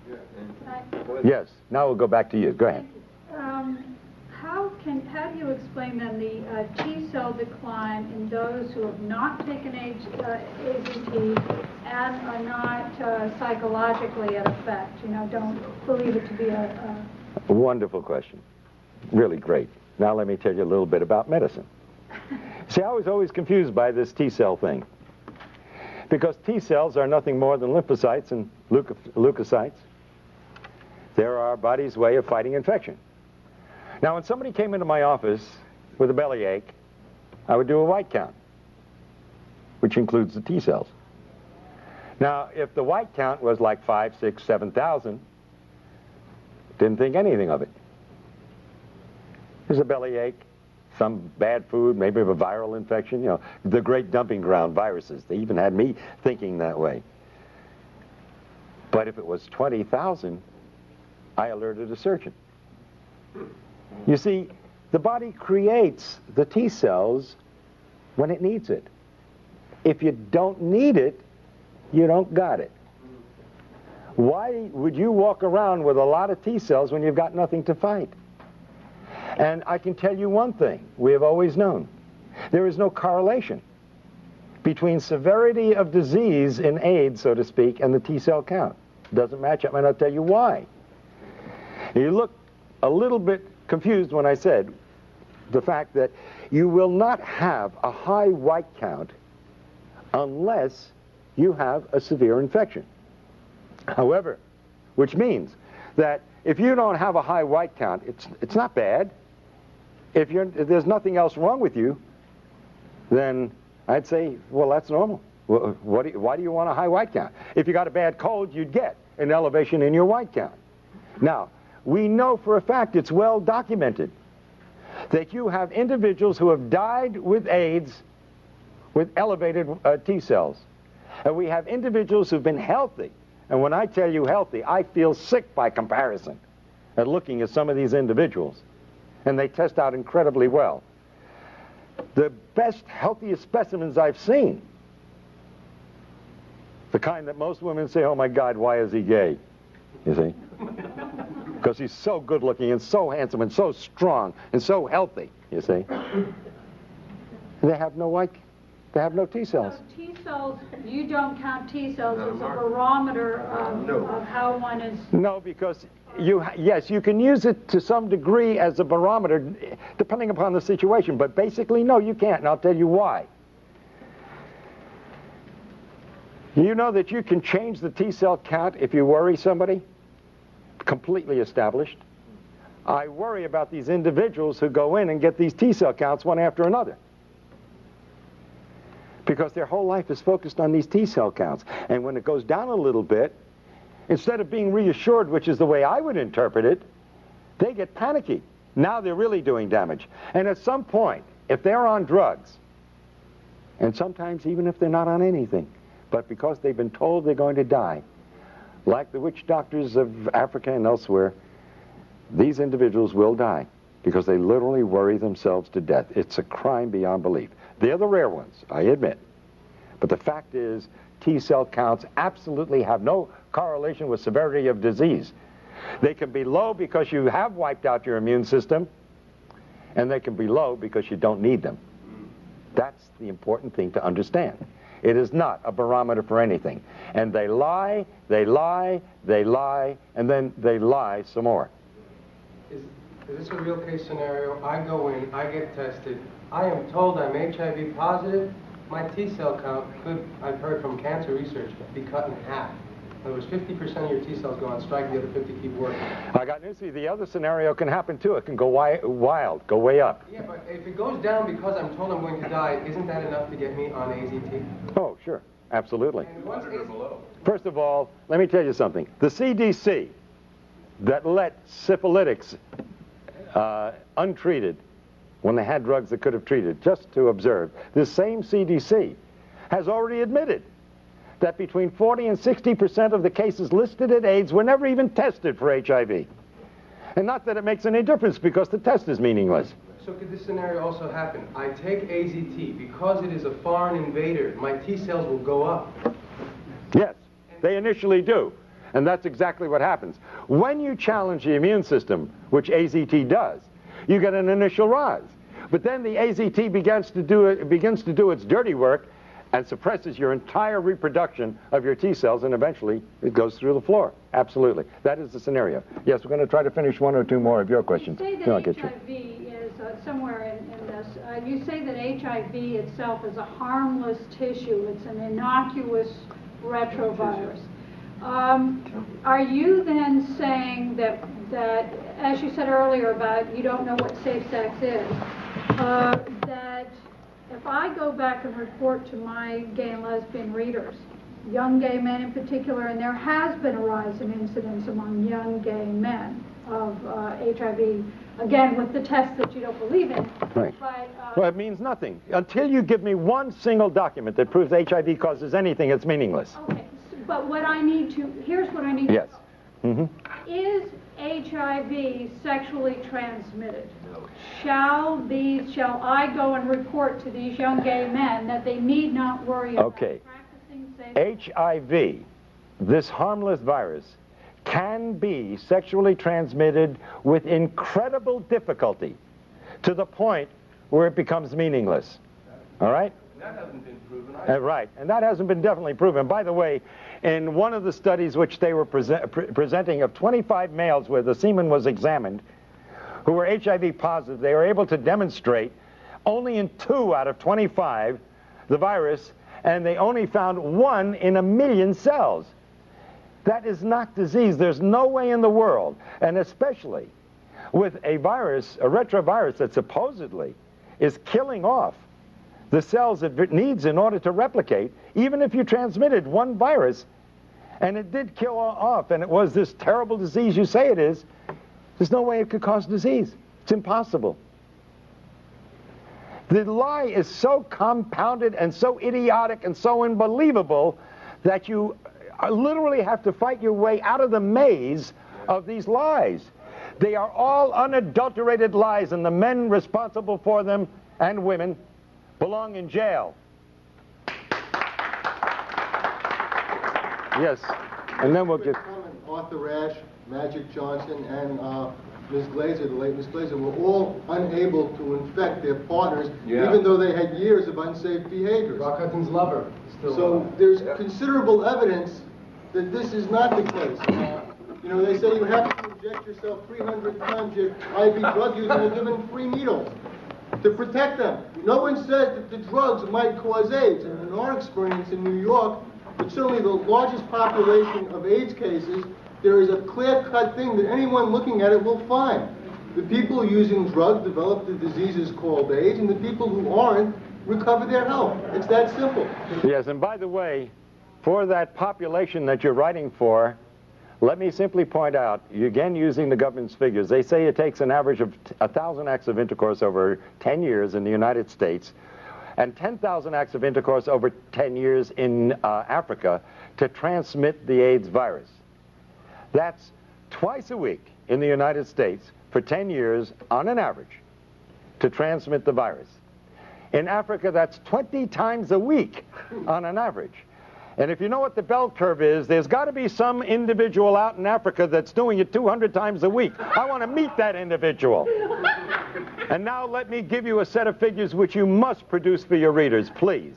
Can Yes, now we'll go back to you. Go ahead. how do you explain then the T-cell decline in those who have not taken AZT and are not psychologically at effect, don't believe it to be a... Wonderful question. Really great. Now let me tell you a little bit about medicine. See, I was always confused by this T-cell thing. Because T-cells are nothing more than lymphocytes and leukocytes. They're our body's way of fighting infection. Now, when somebody came into my office with a bellyache, I would do a white count, which includes the T cells. Now, if the white count was like 5, 6, 7,000, didn't think anything of it. There's a bellyache, some bad food, maybe a viral infection, you know, the great dumping ground viruses. They even had me thinking that way. But if it was 20,000, I alerted a surgeon. You see, the body creates the T cells when it needs it. If you don't need it, you don't got it. Why would you walk around with a lot of T cells when you've got nothing to fight? And I can tell you one thing we have always known. There is no correlation between severity of disease in AIDS, so to speak, and the T cell count. Doesn't match up, and I'll tell you why. You look a little bit confused when I said the fact that you will not have a high white count unless you have a severe infection. However, which means that if you don't have a high white count, it's not bad. If there's nothing else wrong with you, then I'd say, well, that's normal. Well, why do you want a high white count? If you got a bad cold, you'd get an elevation in your white count. Now, we know for a fact, it's well documented, that you have individuals who have died with AIDS with elevated T cells. And we have individuals who've been healthy. And when I tell you healthy, I feel sick by comparison at looking at some of these individuals. And they test out incredibly well. The best, healthiest specimens I've seen, the kind that most women say, oh my God, why is he gay? You see? Because he's so good looking and so handsome and so strong and so healthy, you see? They have no white, they have no T cells. So T cells, you don't count T cells as a barometer of how one is... No, because yes, you can use it to some degree as a barometer, depending upon the situation, but basically, no, you can't, and I'll tell you why. You know that you can change the T cell count if you worry somebody? Completely established. I worry about these individuals who go in and get these T cell counts one after another, because their whole life is focused on these T cell counts. And when it goes down a little bit, instead of being reassured, which is the way I would interpret it, they get panicky. Now they're really doing damage. And at some point, if they're on drugs, and sometimes even if they're not on anything, but because they've been told they're going to die, like the witch doctors of Africa and elsewhere, these individuals will die because they literally worry themselves to death. It's a crime beyond belief. They're the rare ones, I admit. But the fact is, T cell counts absolutely have no correlation with severity of disease. They can be low because you have wiped out your immune system, and they can be low because you don't need them. That's the important thing to understand. It is not a barometer for anything. And they lie, they lie, they lie, and then they lie some more. Is this a real case scenario? I go in, I get tested, I am told I'm HIV positive. My T cell count could, I've heard from cancer research, be cut in half. In other words, 50% of your T cells go on strike, the other 50 keep working. I got news for you. The other scenario can happen too. It can go wild, go way up. Yeah, but if it goes down because I'm told I'm going to die, isn't that enough to get me on AZT? Oh, sure. Absolutely. And once First of all, let me tell you something. The CDC that let syphilitics untreated when they had drugs that could have treated, just to observe, this same CDC has already admitted that between 40 and 60% of the cases listed at AIDS were never even tested for HIV. And not that it makes any difference, because the test is meaningless. So could this scenario also happen? I take AZT, because it is a foreign invader, my T cells will go up. Yes, they initially do. And that's exactly what happens. When you challenge the immune system, which AZT does, you get an initial rise. But then the AZT begins to do its dirty work and suppresses your entire reproduction of your T cells, and eventually it goes through the floor. Absolutely. That is the scenario. Yes, we're going to try to finish one or two more of your questions. You say that HIV is somewhere in this. You say that HIV itself is a harmless tissue. It's an innocuous retrovirus. Are you then saying that as you said earlier about you don't know what safe sex is, that if I go back and report to my gay and lesbian readers, young gay men in particular, and there has been a rise in incidence among young gay men of HIV, again, with the tests that you don't believe in. Right. But, Well, it means nothing. Until you give me one single document that proves HIV causes anything, it's meaningless. okay, but what I need to, here's what I need Yes. to know. Mm-hmm. Is HIV sexually transmitted? Shall I go and report to these young gay men that they need not worry about practicing safe? HIV, this harmless virus, can be sexually transmitted with incredible difficulty to the point where it becomes meaningless. All right? That hasn't been proven either. Right, and that hasn't been definitely proven. By the way, in one of the studies which they were presenting of 25 males where the semen was examined, who were HIV positive, they were able to demonstrate only in 2 out of 25 the virus, and they only found 1 in 1,000,000 cells. That is not disease. There's no way in the world, and especially with a virus, a retrovirus that supposedly is killing off the cells it needs in order to replicate, even if you transmitted 1 virus, and it did kill off, and it was this terrible disease you say it is, there's no way it could cause disease. It's impossible. The lie is so compounded and so idiotic and so unbelievable that you literally have to fight your way out of the maze of these lies. They are all unadulterated lies, and the men responsible for them, and women, belong in jail. Yes, and then we'll just... Arthur Ashe, Magic Johnson, and Ms. Glazer, the late Ms. Glazer, were all unable to infect their partners, even though they had years of unsafe behaviors. Rock Hudson's lover. So there's considerable evidence that this is not the case. You know, they say you have to inject yourself 300 times. Your IV drug users are given free needles to protect them. No one says that the drugs might cause AIDS. And in our experience in New York, it's certainly the largest population of AIDS cases, there is a clear-cut thing that anyone looking at it will find. The people using drugs develop the diseases called AIDS, and the people who aren't recover their health. It's that simple. Yes, and by the way, for that population that you're writing for, let me simply point out, again using the government's figures, they say it takes an average of 1,000 acts of intercourse over 10 years in the United States and 10,000 acts of intercourse over 10 years in Africa to transmit the AIDS virus. That's twice a week in the United States for 10 years on an average to transmit the virus. In Africa, that's 20 times a week on an average. And if you know what the bell curve is, there's got to be some individual out in Africa that's doing it 200 times a week. I want to meet that individual. And now let me give you a set of figures which you must produce for your readers, please.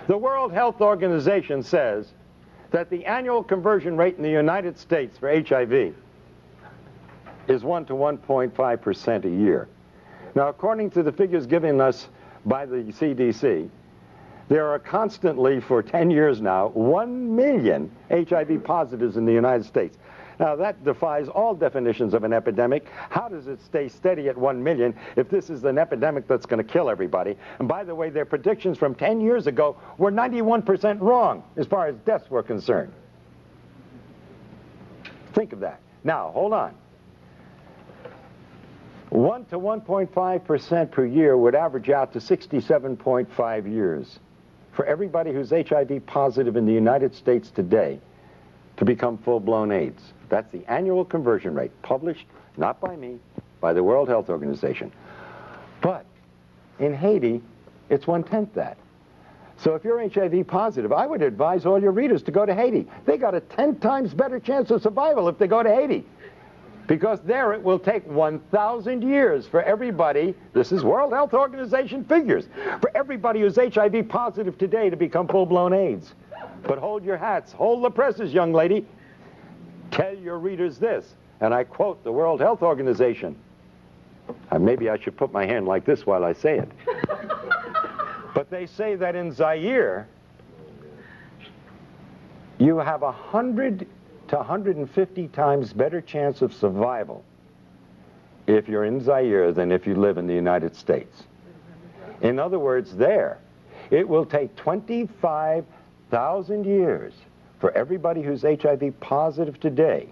The World Health Organization says that the annual conversion rate in the United States for HIV is 1 to 1.5% a year. Now, according to the figures given us by the CDC, there are constantly, for 10 years now, 1 million HIV positives in the United States. Now, that defies all definitions of an epidemic. How does it stay steady at 1 million if this is an epidemic that's going to kill everybody? And by the way, their predictions from 10 years ago were 91% wrong as far as deaths were concerned. Think of that. Now, hold on. 1 to 1.5% per year would average out to 67.5 years for everybody who's HIV positive in the United States today to become full-blown AIDS. That's the annual conversion rate, published not by me, by the World Health Organization. But in Haiti, it's 1/10 that. So if you're HIV positive, I would advise all your readers to go to Haiti. They got a 10 times better chance of survival if they go to Haiti. Because there it will take 1,000 years for everybody, this is World Health Organization figures, for everybody who's HIV positive today to become full-blown AIDS. But hold your hats, hold the presses, young lady. Tell your readers this, and I quote the World Health Organization. Maybe I should put my hand like this while I say it. But they say that in Zaire, you have 100 to 150 times better chance of survival if you're in Zaire than if you live in the United States. In other words, there, it will take 25,000 years for everybody who's HIV positive today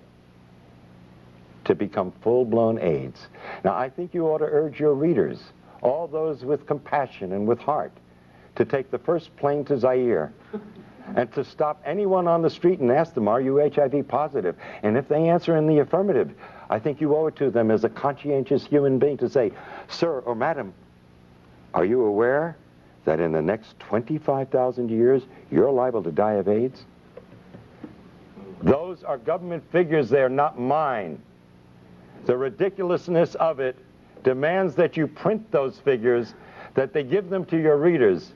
to become full-blown AIDS. Now, I think you ought to urge your readers, all those with compassion and with heart, to take the first plane to Zaire and to stop anyone on the street and ask them, are you HIV positive? And if they answer in the affirmative, I think you owe it to them as a conscientious human being to say, sir or madam, are you aware that in the next 25,000 years, you're liable to die of AIDS? Those are government figures, they're not mine. The ridiculousness of it demands that you print those figures, that they give them to your readers.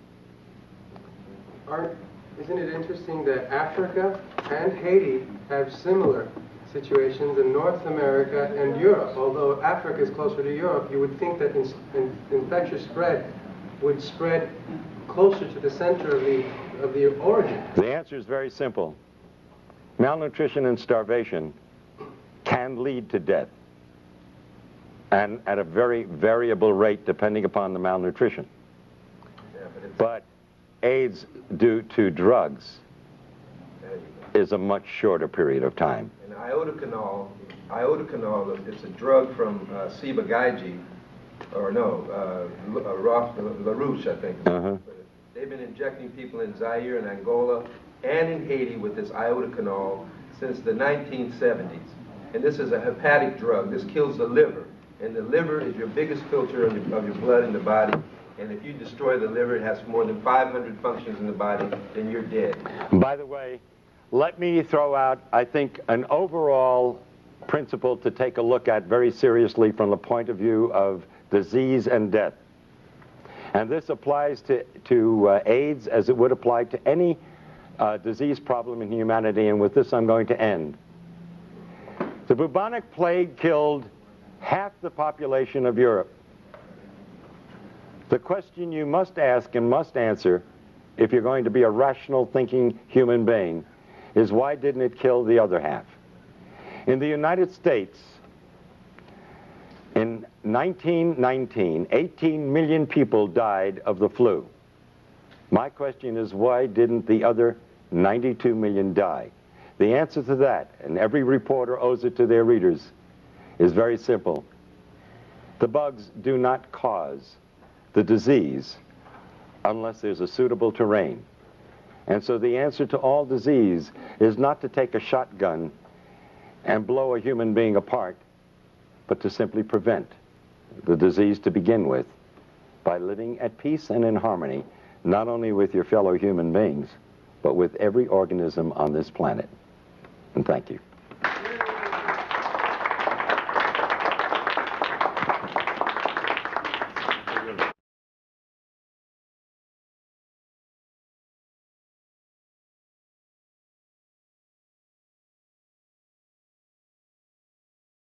Isn't it interesting that Africa and Haiti have similar situations in North America and Europe? Although Africa is closer to Europe, you would think that infectious spread would spread closer to the center of the origin. The answer is very simple. Malnutrition and starvation can lead to death, and at a very variable rate depending upon the malnutrition. But AIDS due to drugs is a much shorter period of time. And iodocanol, it's a drug from Ciba-Geigy, or no, LaRouche, I think. They've been injecting people in Zaire and Angola and in Haiti with this iodocanol since the 1970s. And this is a hepatic drug. This kills the liver. And the liver is your biggest filter of your blood in the body. And if you destroy the liver, it has more than 500 functions in the body, then you're dead. By the way, let me throw out, I think, an overall principle to take a look at very seriously from the point of view of disease and death. And this applies to AIDS as it would apply to any disease problem in humanity, and with this I'm going to end. The bubonic plague killed half the population of Europe. The question you must ask and must answer, if you're going to be a rational thinking human being, is why didn't it kill the other half? In the United States, in 1919, 18 million people died of the flu. My question is, why didn't the other 92 million die? The answer to that, and every reporter owes it to their readers, is very simple. The bugs do not cause the disease unless there's a suitable terrain. And so the answer to all disease is not to take a shotgun and blow a human being apart, but to simply prevent the disease to begin with by living at peace and in harmony, not only with your fellow human beings, but with every organism on this planet. And thank you.